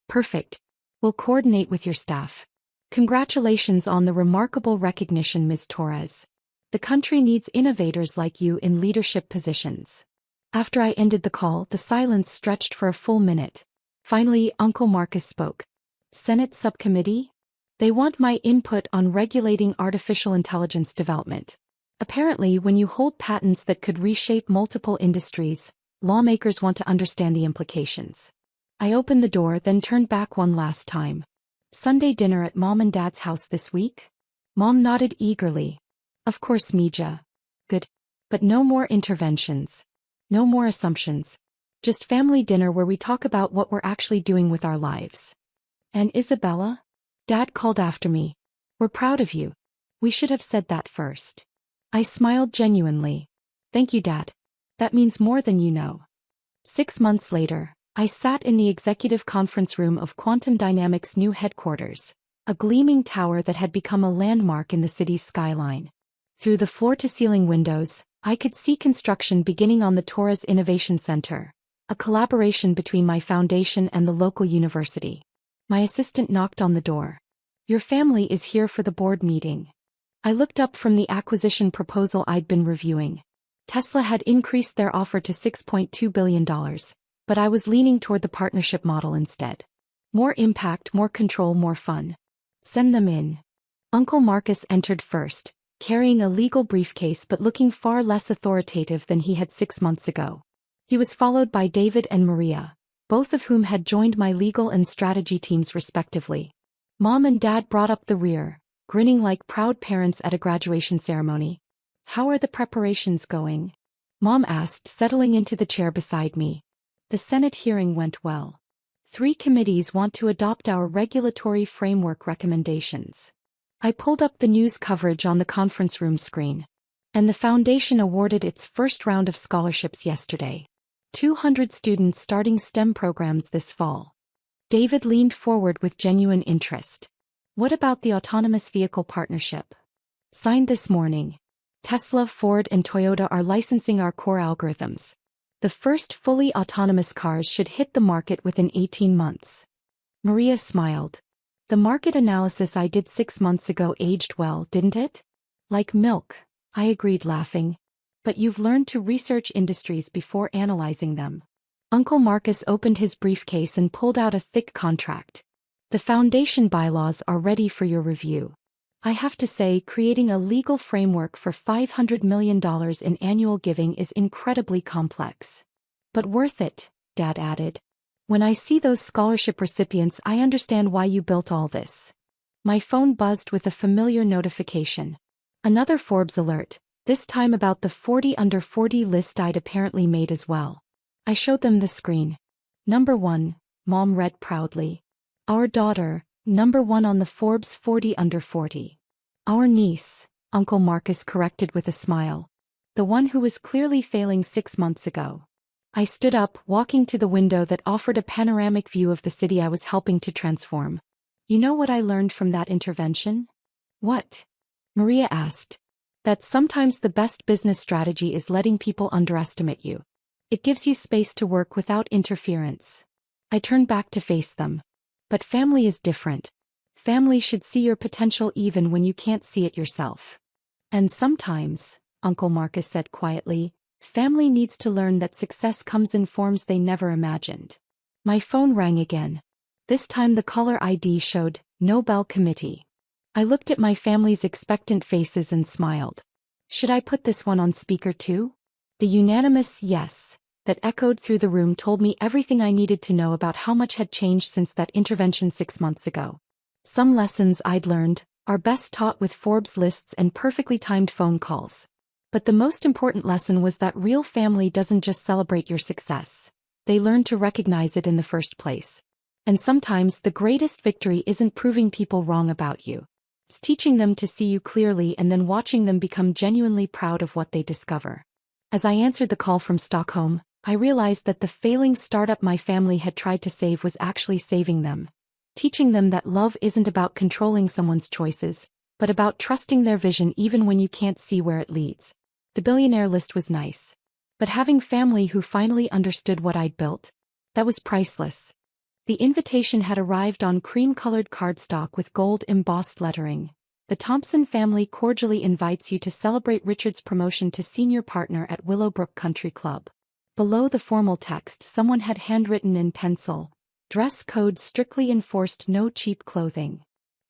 "Perfect. We'll coordinate with your staff. Congratulations on the remarkable recognition, Ms. Torres. The country needs innovators like you in leadership positions." After I ended the call, the silence stretched for a full minute. Finally, Uncle Marcus spoke. "Senate subcommittee? They want my input on regulating artificial intelligence development. Apparently, when you hold patents that could reshape multiple industries, lawmakers want to understand the implications." I opened the door, then turned back one last time. "Sunday dinner at Mom and Dad's house this week?" Mom nodded eagerly. "Of course, Mija. Good. But no more interventions. No more assumptions. Just family dinner where we talk about what we're actually doing with our lives." And Isabella? Dad called after me. We're proud of you. We should have said that first. I smiled genuinely. Thank you, Dad. That means more than you know. 6 months later, I sat in the executive conference room of Quantum Dynamics' new headquarters, a gleaming tower that had become a landmark in the city's skyline. Through the floor-to-ceiling windows, I could see construction beginning on the Torres Innovation Center, a collaboration between my foundation and the local university. My assistant knocked on the door. Your family is here for the board meeting. I looked up from the acquisition proposal I'd been reviewing. Tesla had increased their offer to $6.2 billion, but I was leaning toward the partnership model instead. More impact, more control, more fun. Send them in. Uncle Marcus entered first, carrying a legal briefcase but looking far less authoritative than he had 6 months ago. He was followed by David and Maria, both of whom had joined my legal and strategy teams respectively. Mom and Dad brought up the rear, grinning like proud parents at a graduation ceremony. How are the preparations going? Mom asked, settling into the chair beside me. The Senate hearing went well. 3 committees want to adopt our regulatory framework recommendations. I pulled up the news coverage on the conference room screen. And the foundation awarded its first round of scholarships yesterday. 200 students starting STEM programs this fall. David leaned forward with genuine interest. What about the autonomous vehicle partnership? Signed this morning. Tesla, Ford, and Toyota are licensing our core algorithms. The first fully autonomous cars should hit the market within 18 months. Maria smiled. The market analysis I did 6 months ago aged well, didn't it? Like milk, I agreed, laughing. But you've learned to research industries before analyzing them. Uncle Marcus opened his briefcase and pulled out a thick contract. The foundation bylaws are ready for your review. I have to say, creating a legal framework for $500 million in annual giving is incredibly complex. But worth it, Dad added. When I see those scholarship recipients, I understand why you built all this. My phone buzzed with a familiar notification. Another Forbes alert, this time about the 40 under 40 list I'd apparently made as well. I showed them the screen. Number 1, Mom read proudly. Our daughter, number 1 on the Forbes 40 under 40. Our niece, Uncle Marcus corrected with a smile. The one who was clearly failing 6 months ago. I stood up, walking to the window that offered a panoramic view of the city I was helping to transform. You know what I learned from that intervention? What? Maria asked. That sometimes the best business strategy is letting people underestimate you. It gives you space to work without interference. I turned back to face them. But family is different. Family should see your potential even when you can't see it yourself. And sometimes, Uncle Marcus said quietly, family needs to learn that success comes in forms they never imagined. My phone rang again. This time the caller ID showed, Nobel Committee. I looked at my family's expectant faces and smiled. Should I put this one on speaker too? The unanimous yes that echoed through the room told me everything I needed to know about how much had changed since that intervention 6 months ago. Some lessons I'd learned are best taught with Forbes lists and perfectly timed phone calls. But the most important lesson was that real family doesn't just celebrate your success. They learn to recognize it in the first place. And sometimes the greatest victory isn't proving people wrong about you. It's teaching them to see you clearly and then watching them become genuinely proud of what they discover. As I answered the call from Stockholm, I realized that the failing startup my family had tried to save was actually saving them. Teaching them that love isn't about controlling someone's choices, but about trusting their vision even when you can't see where it leads. The billionaire list was nice. But having family who finally understood what I'd built, that was priceless. The invitation had arrived on cream-colored cardstock with gold embossed lettering. The Thompson family cordially invites you to celebrate Richard's promotion to senior partner at Willowbrook Country Club. Below the formal text, someone had handwritten in pencil, dress code strictly enforced, no cheap clothing.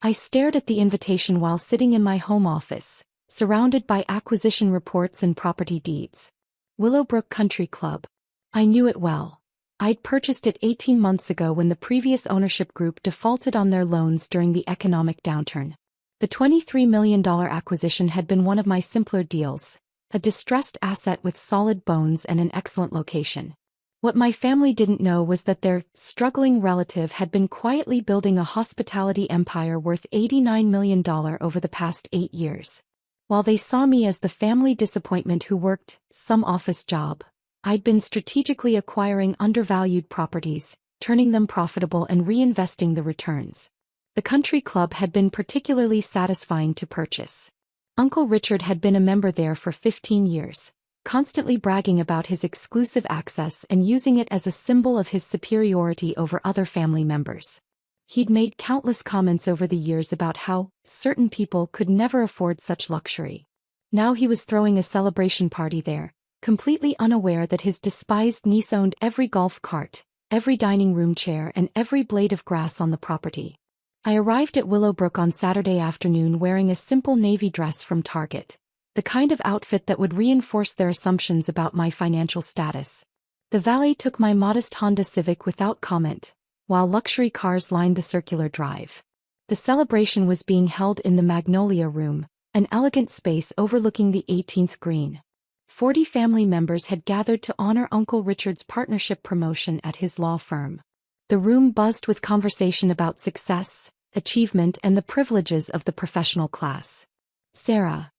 I stared at the invitation while sitting in my home office, surrounded by acquisition reports and property deeds. Willowbrook Country Club. I knew it well. I'd purchased it 18 months ago when the previous ownership group defaulted on their loans during the economic downturn. The $23 million acquisition had been one of my simpler deals, a distressed asset with solid bones and an excellent location. What my family didn't know was that their struggling relative had been quietly building a hospitality empire worth $89 million over the past 8 years. While they saw me as the family disappointment who worked some office job, I'd been strategically acquiring undervalued properties, turning them profitable and reinvesting the returns. The country club had been particularly satisfying to purchase. Uncle Richard had been a member there for 15 years, constantly bragging about his exclusive access and using it as a symbol of his superiority over other family members. He'd made countless comments over the years about how certain people could never afford such luxury. Now he was throwing a celebration party there, completely unaware that his despised niece owned every golf cart, every dining room chair and every blade of grass on the property. I arrived at Willowbrook on Saturday afternoon wearing a simple navy dress from Target, the kind of outfit that would reinforce their assumptions about my financial status. The valet took my modest Honda Civic without comment, while luxury cars lined the circular drive. The celebration was being held in the Magnolia Room, an elegant space overlooking the 18th green. 40 family members had gathered to honor Uncle Richard's partnership promotion at his law firm. The room buzzed with conversation about success, achievement and the privileges of the professional class. "Sarah."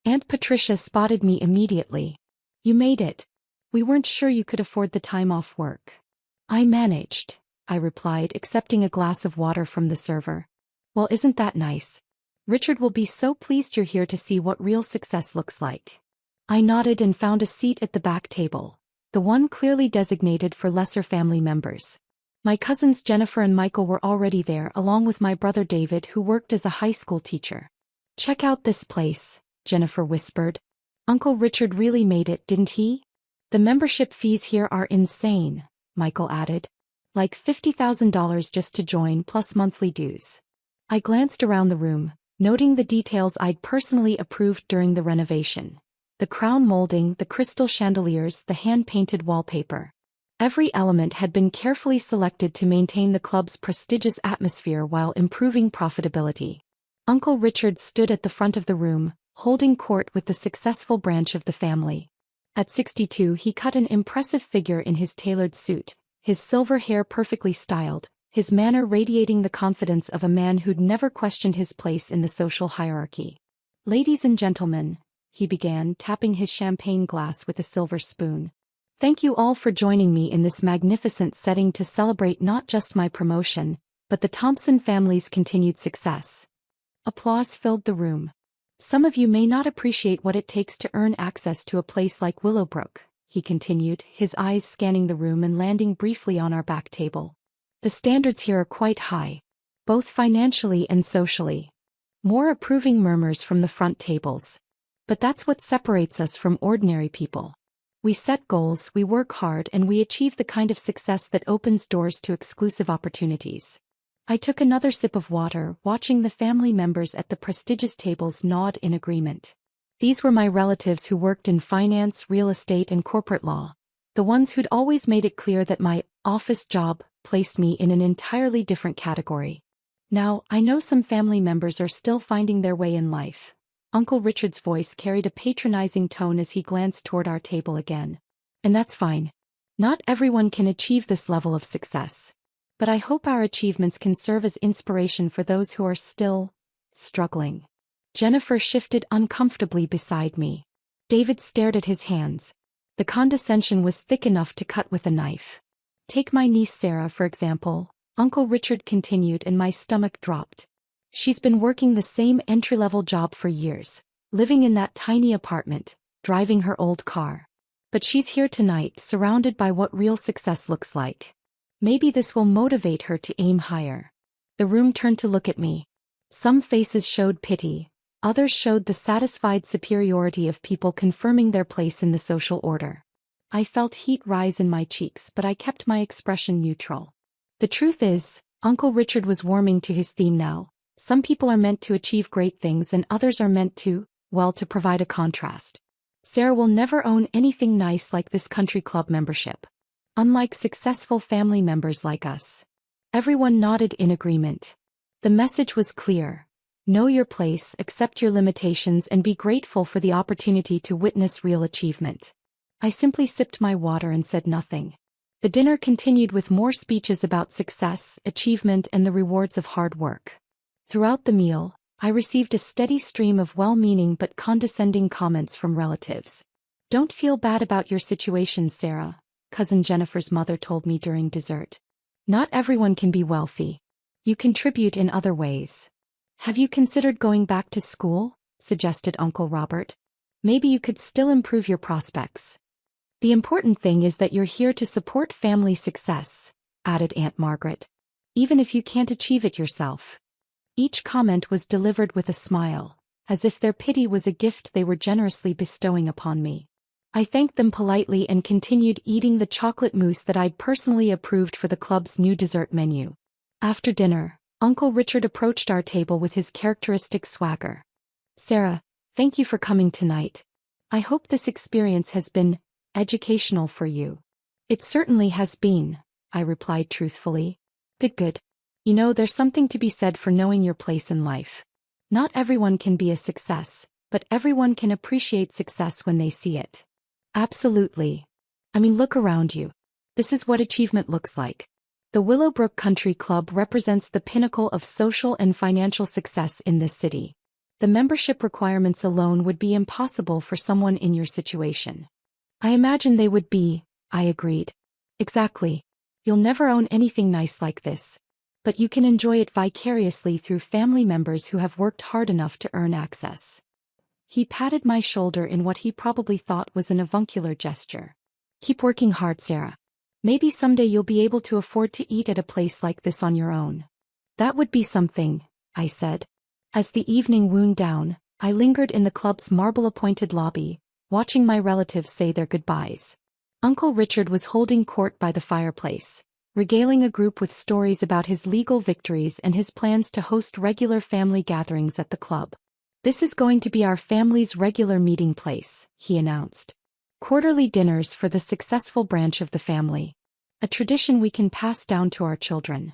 Aunt Patricia spotted me immediately. "You made it. We weren't sure you could afford the time off work." "I managed," I replied, accepting a glass of water from the server. "Well, isn't that nice? Richard will be so pleased you're here to see what real success looks like." I nodded and found a seat at the back table, the one clearly designated for lesser family members. My cousins Jennifer and Michael were already there, along with my brother David, who worked as a high school teacher. "Check out this place," Jennifer whispered. "Uncle Richard really made it, didn't he?" "The membership fees here are insane," Michael added. "Like $50,000 just to join plus monthly dues." I glanced around the room, noting the details I'd personally approved during the renovation. The crown molding, the crystal chandeliers, the hand-painted wallpaper. Every element had been carefully selected to maintain the club's prestigious atmosphere while improving profitability. Uncle Richard stood at the front of the room, holding court with the successful branch of the family. At 62, he cut an impressive figure in his tailored suit, his silver hair perfectly styled, his manner radiating the confidence of a man who'd never questioned his place in the social hierarchy. "Ladies and gentlemen," he began, tapping his champagne glass with a silver spoon. "Thank you all for joining me in this magnificent setting to celebrate not just my promotion, but the Thompson family's continued success." Applause filled the room. "Some of you may not appreciate what it takes to earn access to a place like Willowbrook," he continued, his eyes scanning the room and landing briefly on our back table. "The standards here are quite high, both financially and socially." More approving murmurs from the front tables. "But that's what separates us from ordinary people. We set goals, we work hard, and we achieve the kind of success that opens doors to exclusive opportunities." I took another sip of water, watching the family members at the prestigious tables nod in agreement. These were my relatives who worked in finance, real estate, and corporate law, the ones who'd always made it clear that my office job placed me in an entirely different category. Now, I know some family members are still finding their way in life. Uncle Richard's voice carried a patronizing tone as he glanced toward our table again. "And that's fine. Not everyone can achieve this level of success. But I hope our achievements can serve as inspiration for those who are still struggling." Jennifer shifted uncomfortably beside me. David stared at his hands. The condescension was thick enough to cut with a knife. "Take my niece Sarah, for example," Uncle Richard continued, and my stomach dropped. "She's been working the same entry-level job for years, living in that tiny apartment, driving her old car. But she's here tonight, surrounded by what real success looks like. Maybe this will motivate her to aim higher." The room turned to look at me. Some faces showed pity, others showed the satisfied superiority of people confirming their place in the social order. I felt heat rise in my cheeks, but I kept my expression neutral. The truth is, Uncle Richard was warming to his theme now. Some people are meant to achieve great things and others are meant to, well, to provide a contrast. Sarah will never own anything nice like this country club membership. Unlike successful family members like us. Everyone nodded in agreement. The message was clear. Know your place, accept your limitations, and be grateful for the opportunity to witness real achievement. I simply sipped my water and said nothing. The dinner continued with more speeches about success, achievement, and the rewards of hard work. Throughout the meal, I received a steady stream of well-meaning but condescending comments from relatives. "Don't feel bad about your situation, Sarah," cousin Jennifer's mother told me during dessert. "Not everyone can be wealthy. You contribute in other ways. Have you considered going back to school?" suggested Uncle Robert. "Maybe you could still improve your prospects. The important thing is that you're here to support family success," added Aunt Margaret. "Even if you can't achieve it yourself." Each comment was delivered with a smile, as if their pity was a gift they were generously bestowing upon me. I thanked them politely and continued eating the chocolate mousse that I'd personally approved for the club's new dessert menu. After dinner, Uncle Richard approached our table with his characteristic swagger. "Sarah, thank you for coming tonight. I hope this experience has been educational for you." "It certainly has been," I replied truthfully. Good. You know, there's something to be said for knowing your place in life. Not everyone can be a success, but everyone can appreciate success when they see it." "Absolutely. I mean, look around you. This is what achievement looks like." The Willowbrook Country Club represents the pinnacle of social and financial success in this city. The membership requirements alone would be impossible for someone in your situation. "I imagine they would be," I agreed. "Exactly. You'll never own anything nice like this. But you can enjoy it vicariously through family members who have worked hard enough to earn access." He patted my shoulder in what he probably thought was an avuncular gesture. "Keep working hard, Sarah. Maybe someday you'll be able to afford to eat at a place like this on your own." "That would be something," I said. As the evening wound down, I lingered in the club's marble-appointed lobby, watching my relatives say their goodbyes. Uncle Richard was holding court by the fireplace, regaling a group with stories about his legal victories and his plans to host regular family gatherings at the club. "This is going to be our family's regular meeting place," he announced. "Quarterly dinners for the successful branch of the family. A tradition we can pass down to our children."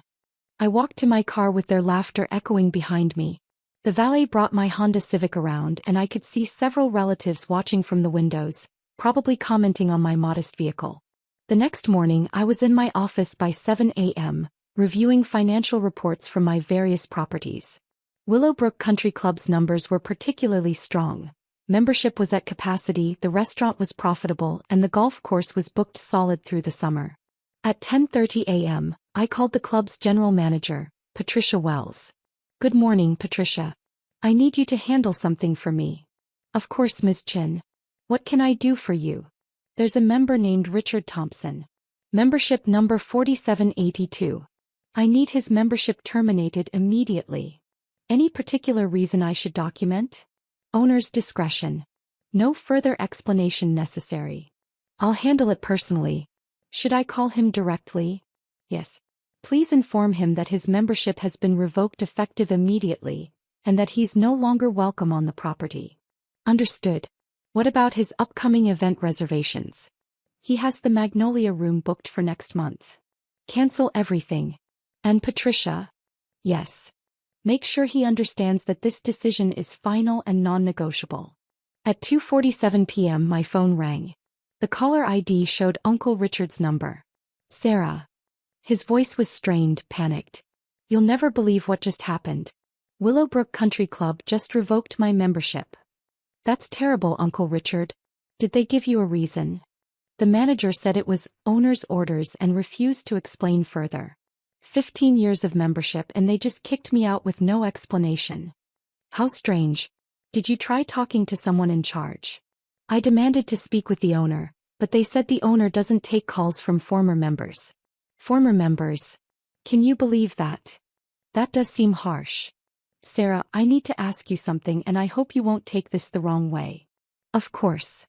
I walked to my car with their laughter echoing behind me. The valet brought my Honda Civic around and I could see several relatives watching from the windows, probably commenting on my modest vehicle. The next morning I was in my office by 7 a.m., reviewing financial reports from my various properties. Willowbrook Country Club's numbers were particularly strong. Membership was at capacity, the restaurant was profitable, and the golf course was booked solid through the summer. At 10:30 a.m., I called the club's general manager, Patricia Wells. "Good morning, Patricia. I need you to handle something for me." "Of course, Ms. Chin. What can I do for you?" "There's a member named Richard Thompson. Membership number 4782. I need his membership terminated immediately. Any particular reason I should document?" "Owner's discretion. No further explanation necessary." "I'll handle it personally. Should I call him directly?" "Yes. Please inform him that his membership has been revoked effective immediately, and that he's no longer welcome on the property." "Understood. What about his upcoming event reservations?" "He has the Magnolia Room booked for next month." "Cancel everything." "And Patricia?" "Yes. Make sure he understands that this decision is final and non-negotiable." At 2:47 p.m. my phone rang. The caller ID showed Uncle Richard's number. "Sarah." His voice was strained, panicked. "You'll never believe what just happened. Willowbrook Country Club just revoked my membership." "That's terrible, Uncle Richard. Did they give you a reason?" "The manager said it was owner's orders and refused to explain further. 15 years of membership and they just kicked me out with no explanation." "How strange. Did you try talking to someone in charge?" "I demanded to speak with the owner, but they said the owner doesn't take calls from former members." "Former members? Can you believe that? That does seem harsh." "Sarah, I need to ask you something and I hope you won't take this the wrong way." "Of course.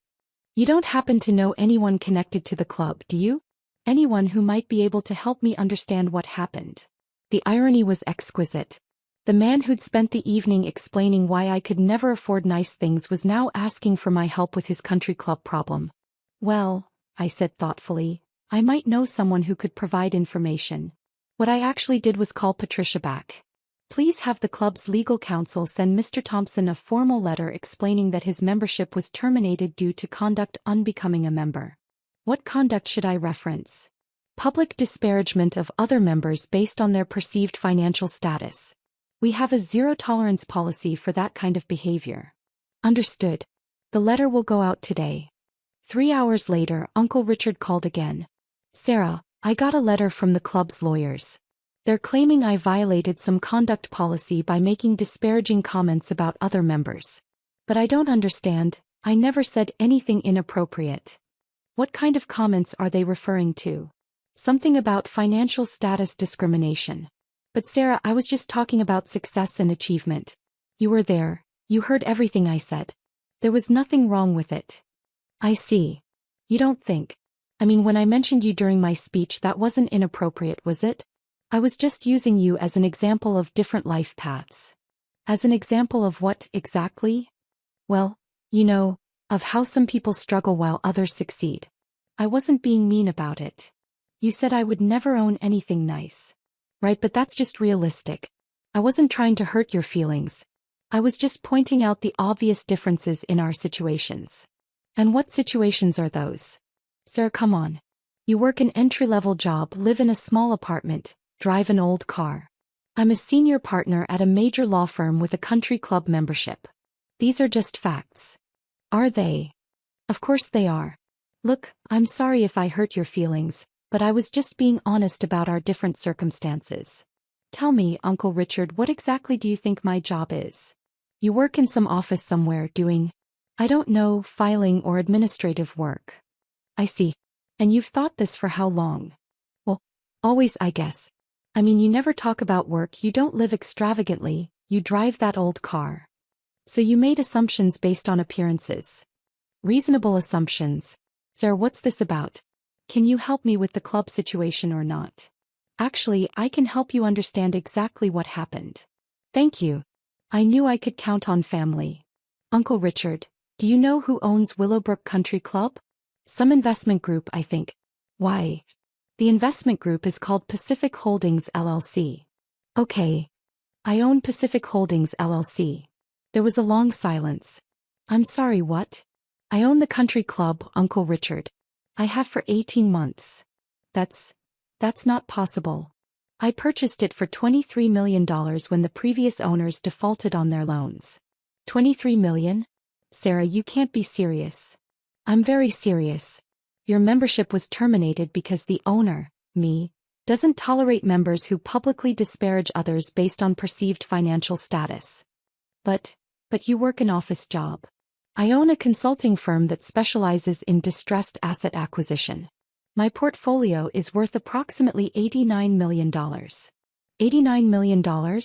You don't happen to know anyone connected to the club, do you? Anyone who might be able to help me understand what happened?" The irony was exquisite. The man who'd spent the evening explaining why I could never afford nice things was now asking for my help with his country club problem. "Well," I said thoughtfully, "I might know someone who could provide information." What I actually did was call Patricia back. "Please have the club's legal counsel send Mr. Thompson a formal letter explaining that his membership was terminated due to conduct unbecoming a member." "What conduct should I reference?" Public disparagement of other members based on their perceived financial status. We have a zero-tolerance policy for that kind of behavior. Understood. The letter will go out today. 3 hours later, Uncle Richard called again. Sarah, I got a letter from the club's lawyers. They're claiming I violated some conduct policy by making disparaging comments about other members. But I don't understand, I never said anything inappropriate. What kind of comments are they referring to? Something about financial status discrimination. But Sarah, I was just talking about success and achievement. You were there, you heard everything I said. There was nothing wrong with it. I see. You don't think. I mean, when I mentioned you during my speech, that wasn't inappropriate, was it? I was just using you as an example of different life paths. As an example of what, exactly? Well, you know, of how some people struggle while others succeed. I wasn't being mean about it. You said I would never own anything nice. Right, but that's just realistic. I wasn't trying to hurt your feelings. I was just pointing out the obvious differences in our situations. And what situations are those? Sir, come on. You work an entry-level job, live in a small apartment, drive an old car. I'm a senior partner at a major law firm with a country club membership. These are just facts. Are they? Of course they are. Look, I'm sorry if I hurt your feelings, but I was just being honest about our different circumstances. Tell me, Uncle Richard, what exactly do you think my job is? You work in some office somewhere doing, I don't know, filing or administrative work. I see. And you've thought this for how long? Well, always, I guess. I mean, you never talk about work, you don't live extravagantly, you drive that old car. So you made assumptions based on appearances. Reasonable assumptions. Sir, what's this about? Can you help me with the club situation or not? Actually, I can help you understand exactly what happened. Thank you. I knew I could count on family. Uncle Richard, do you know who owns Willowbrook Country Club? Some investment group, I think. Why? The investment group is called Pacific Holdings LLC. Okay. I own Pacific Holdings LLC. There was a long silence. I'm sorry, what? I own the country club, Uncle Richard. I have for 18 months. That's not possible. I purchased it for $23 million when the previous owners defaulted on their loans. $23 million? Sarah, you can't be serious. I'm very serious. Your membership was terminated because the owner, me, doesn't tolerate members who publicly disparage others based on perceived financial status. But you work an office job. I own a consulting firm that specializes in distressed asset acquisition. My portfolio is worth approximately $89 million. $89 million?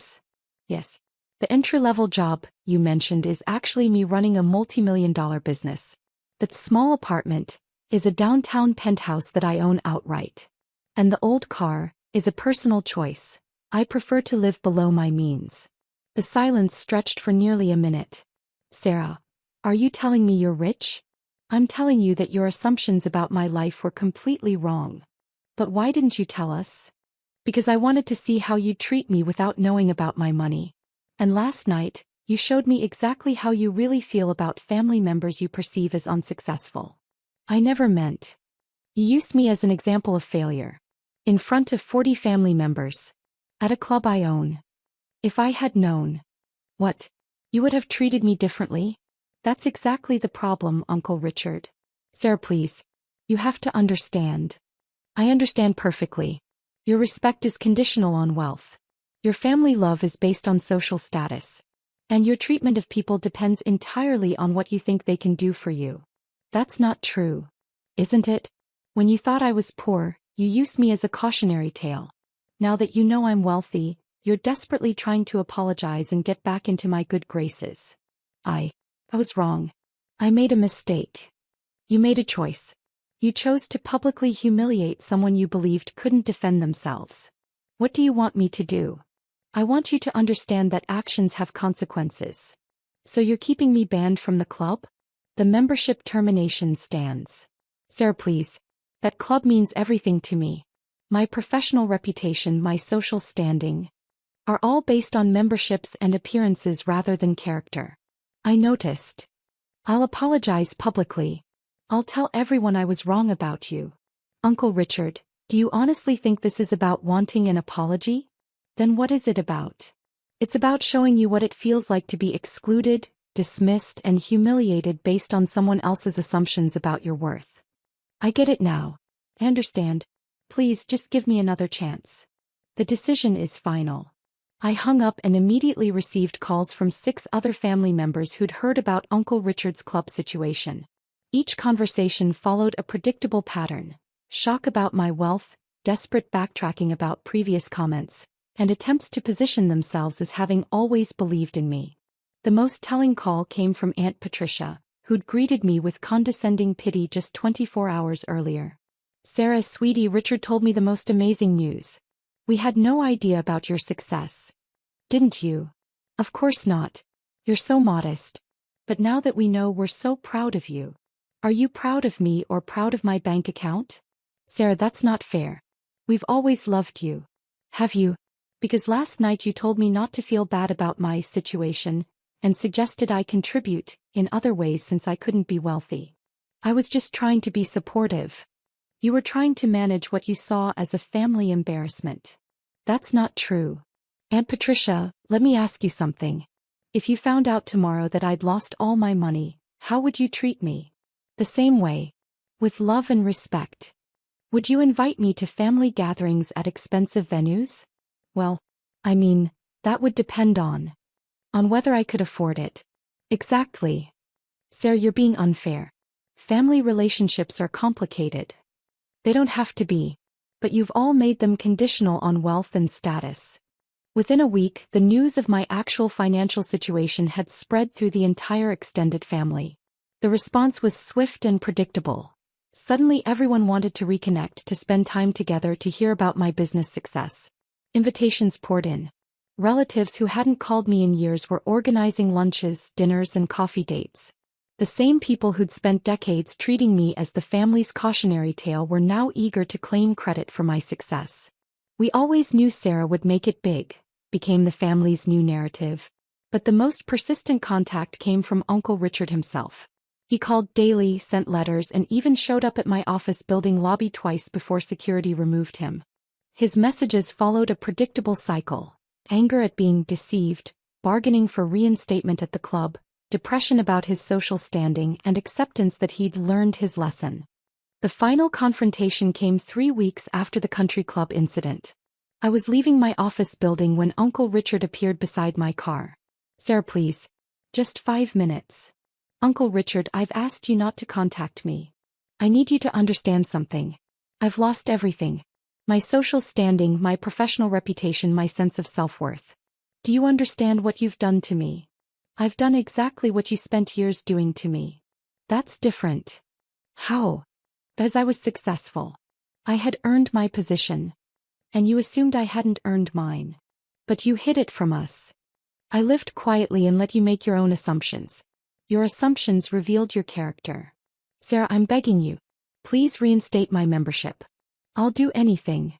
Yes. The entry-level job you mentioned is actually me running a multi-million-dollar business. That small apartment is a downtown penthouse that I own outright. And the old car is a personal choice. I prefer to live below my means. The silence stretched for nearly a minute. Sarah, are you telling me you're rich? I'm telling you that your assumptions about my life were completely wrong. But why didn't you tell us? Because I wanted to see how you'd treat me without knowing about my money. And last night, you showed me exactly how you really feel about family members you perceive as unsuccessful. I never meant. You used me as an example of failure. In front of 40 family members. At a club I own. If I had known. What? You would have treated me differently? That's exactly the problem, Uncle Richard. Sarah, please. You have to understand. I understand perfectly. Your respect is conditional on wealth. Your family love is based on social status. And your treatment of people depends entirely on what you think they can do for you. That's not true. Isn't it? When you thought I was poor, you used me as a cautionary tale. Now that you know I'm wealthy, you're desperately trying to apologize and get back into my good graces. I was wrong. I made a mistake. You made a choice. You chose to publicly humiliate someone you believed couldn't defend themselves. What do you want me to do? I want you to understand that actions have consequences. So you're keeping me banned from the club? The membership termination stands. Sarah, please. That club means everything to me. My professional reputation, my social standing, are all based on memberships and appearances rather than character. I noticed. I'll apologize publicly. I'll tell everyone I was wrong about you. Uncle Richard, Do you honestly think this is about wanting an apology? Then what is it about? It's about showing you what it feels like to be excluded, dismissed, and humiliated based on someone else's assumptions about your worth. I get it now. I understand. Please just give me another chance. The decision is final. I hung up and immediately received calls from 6 other family members who'd heard about Uncle Richard's club situation. Each conversation followed a predictable pattern: shock about my wealth, desperate backtracking about previous comments, and attempts to position themselves as having always believed in me. The most telling call came from Aunt Patricia, who'd greeted me with condescending pity just 24 hours earlier. "Sarah, sweetie, Richard told me the most amazing news. We had no idea about your success. Didn't you?" "Of course not. You're so modest. But now that we know, we're so proud of you." "Are you proud of me or proud of my bank account?" "Sarah, that's not fair. We've always loved you." "Have you?" "Because last night you told me not to feel bad about my situation, and suggested I contribute in other ways since I couldn't be wealthy. I was just trying to be supportive. You were trying to manage what you saw as a family embarrassment." "That's not true." "Aunt Patricia, let me ask you something. If you found out tomorrow that I'd lost all my money, how would you treat me?" "The same way. With love and respect." "Would you invite me to family gatherings at expensive venues?" "Well, I mean, that would depend on whether I could afford it." "Exactly. Sarah, you're being unfair. Family relationships are complicated. They don't have to be. But you've all made them conditional on wealth and status." Within a week, the news of my actual financial situation had spread through the entire extended family. The response was swift and predictable. Suddenly everyone wanted to reconnect, to spend time together, to hear about my business success. Invitations poured in. Relatives who hadn't called me in years were organizing lunches, dinners, and coffee dates. The same people who'd spent decades treating me as the family's cautionary tale were now eager to claim credit for my success. "We always knew Sarah would make it big," became the family's new narrative. But the most persistent contact came from Uncle Richard himself. He called daily, sent letters, and even showed up at my office building lobby twice before security removed him. His messages followed a predictable cycle: anger at being deceived, bargaining for reinstatement at the club, depression about his social standing, and acceptance that he'd learned his lesson. The final confrontation came 3 weeks after the country club incident. I was leaving my office building when Uncle Richard appeared beside my car. "Sarah, please. Just 5 minutes." "Uncle Richard, I've asked you not to contact me. I need you to understand something. I've lost everything. My social standing, my professional reputation, my sense of self-worth. Do you understand what you've done to me? I've done exactly what you spent years doing to me." "That's different." "How?" "Because I was successful. I had earned my position. And you assumed I hadn't earned mine. But you hid it from us. I lived quietly and let you make your own assumptions. Your assumptions revealed your character." "Sarah, I'm begging you. Please reinstate my membership. I'll do anything."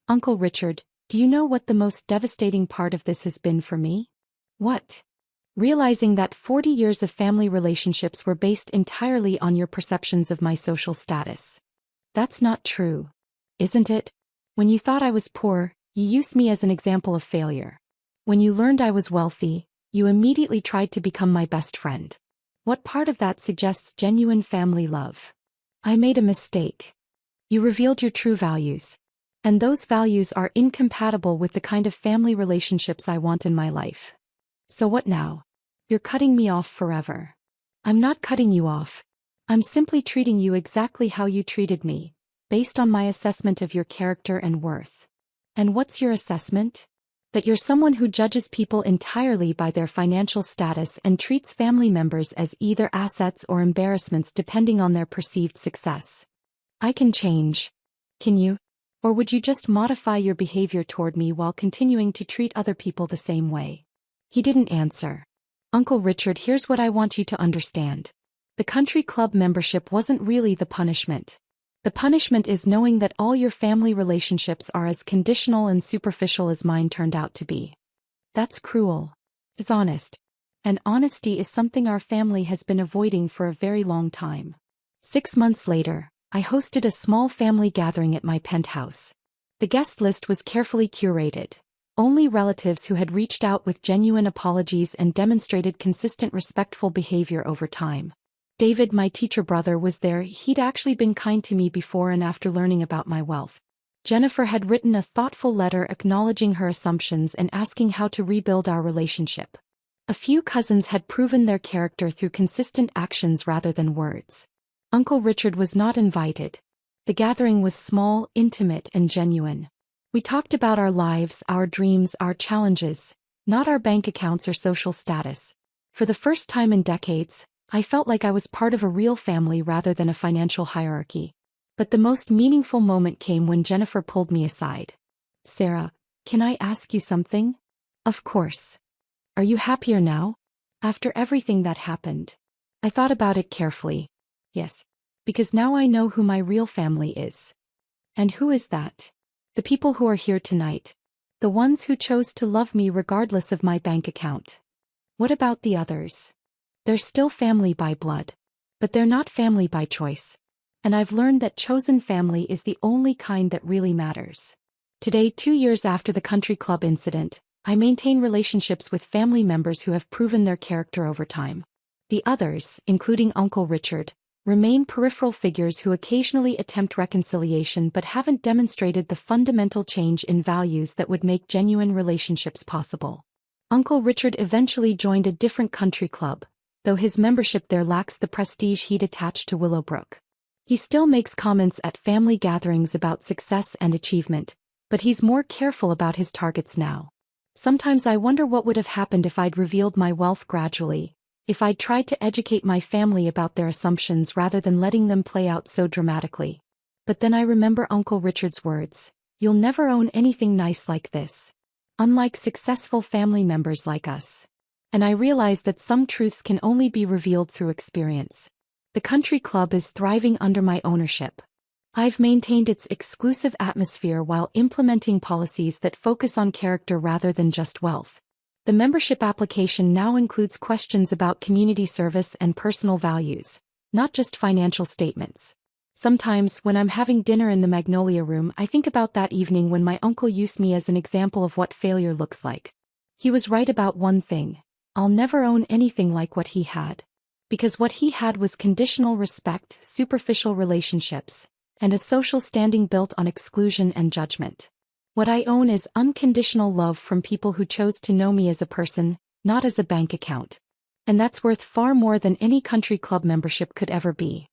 "Uncle Richard, do you know what the most devastating part of this has been for me?" "What?" "Realizing that 40 years of family relationships were based entirely on your perceptions of my social status. That's not true. Isn't it? When you thought I was poor, you used me as an example of failure. When you learned I was wealthy, you immediately tried to become my best friend. What part of that suggests genuine family love?" "I made a mistake. You revealed your true values. And those values are incompatible with the kind of family relationships I want in my life. So what now? You're cutting me off forever." "I'm not cutting you off. I'm simply treating you exactly how you treated me, based on my assessment of your character and worth." "And what's your assessment?" "That you're someone who judges people entirely by their financial status and treats family members as either assets or embarrassments depending on their perceived success." "I can change. Can you? Or would you just modify your behavior toward me while continuing to treat other people the same way?" He didn't answer. "Uncle Richard, here's what I want you to understand. The country club membership wasn't really the punishment. The punishment is knowing that all your family relationships are as conditional and superficial as mine turned out to be. That's cruel. It's honest. And honesty is something our family has been avoiding for a very long time." 6 months later, I hosted a small family gathering at my penthouse. The guest list was carefully curated. Only relatives who had reached out with genuine apologies and demonstrated consistent respectful behavior over time. David, my teacher brother, was there. He'd actually been kind to me before and after learning about my wealth. Jennifer had written a thoughtful letter acknowledging her assumptions and asking how to rebuild our relationship. A few cousins had proven their character through consistent actions rather than words. Uncle Richard was not invited. The gathering was small, intimate, and genuine. We talked about our lives, our dreams, our challenges, not our bank accounts or social status. For the first time in decades, I felt like I was part of a real family rather than a financial hierarchy. But the most meaningful moment came when Jennifer pulled me aside. "Sarah, can I ask you something?" "Of course. Are you happier now? After everything that happened?" I thought about it carefully. "Yes. Because now I know who my real family is." "And who is that?" "The people who are here tonight. The ones who chose to love me regardless of my bank account." "What about the others?" "They're still family by blood. But they're not family by choice. And I've learned that chosen family is the only kind that really matters." Today, 2 years after the country club incident, I maintain relationships with family members who have proven their character over time. The others, including Uncle Richard, remain peripheral figures who occasionally attempt reconciliation but haven't demonstrated the fundamental change in values that would make genuine relationships possible. Uncle Richard eventually joined a different country club, though his membership there lacks the prestige he'd attached to Willowbrook. He still makes comments at family gatherings about success and achievement, but he's more careful about his targets now. Sometimes I wonder what would have happened if I'd revealed my wealth gradually, if I'd tried to educate my family about their assumptions rather than letting them play out so dramatically. But then I remember Uncle Richard's words, "You'll never own anything nice like this. Unlike successful family members like us." And I realize that some truths can only be revealed through experience. The country club is thriving under my ownership. I've maintained its exclusive atmosphere while implementing policies that focus on character rather than just wealth. The membership application now includes questions about community service and personal values, not just financial statements. Sometimes, when I'm having dinner in the Magnolia Room, I think about that evening when my uncle used me as an example of what failure looks like. He was right about one thing: I'll never own anything like what he had. Because what he had was conditional respect, superficial relationships, and a social standing built on exclusion and judgment. What I own is unconditional love from people who chose to know me as a person, not as a bank account. And that's worth far more than any country club membership could ever be.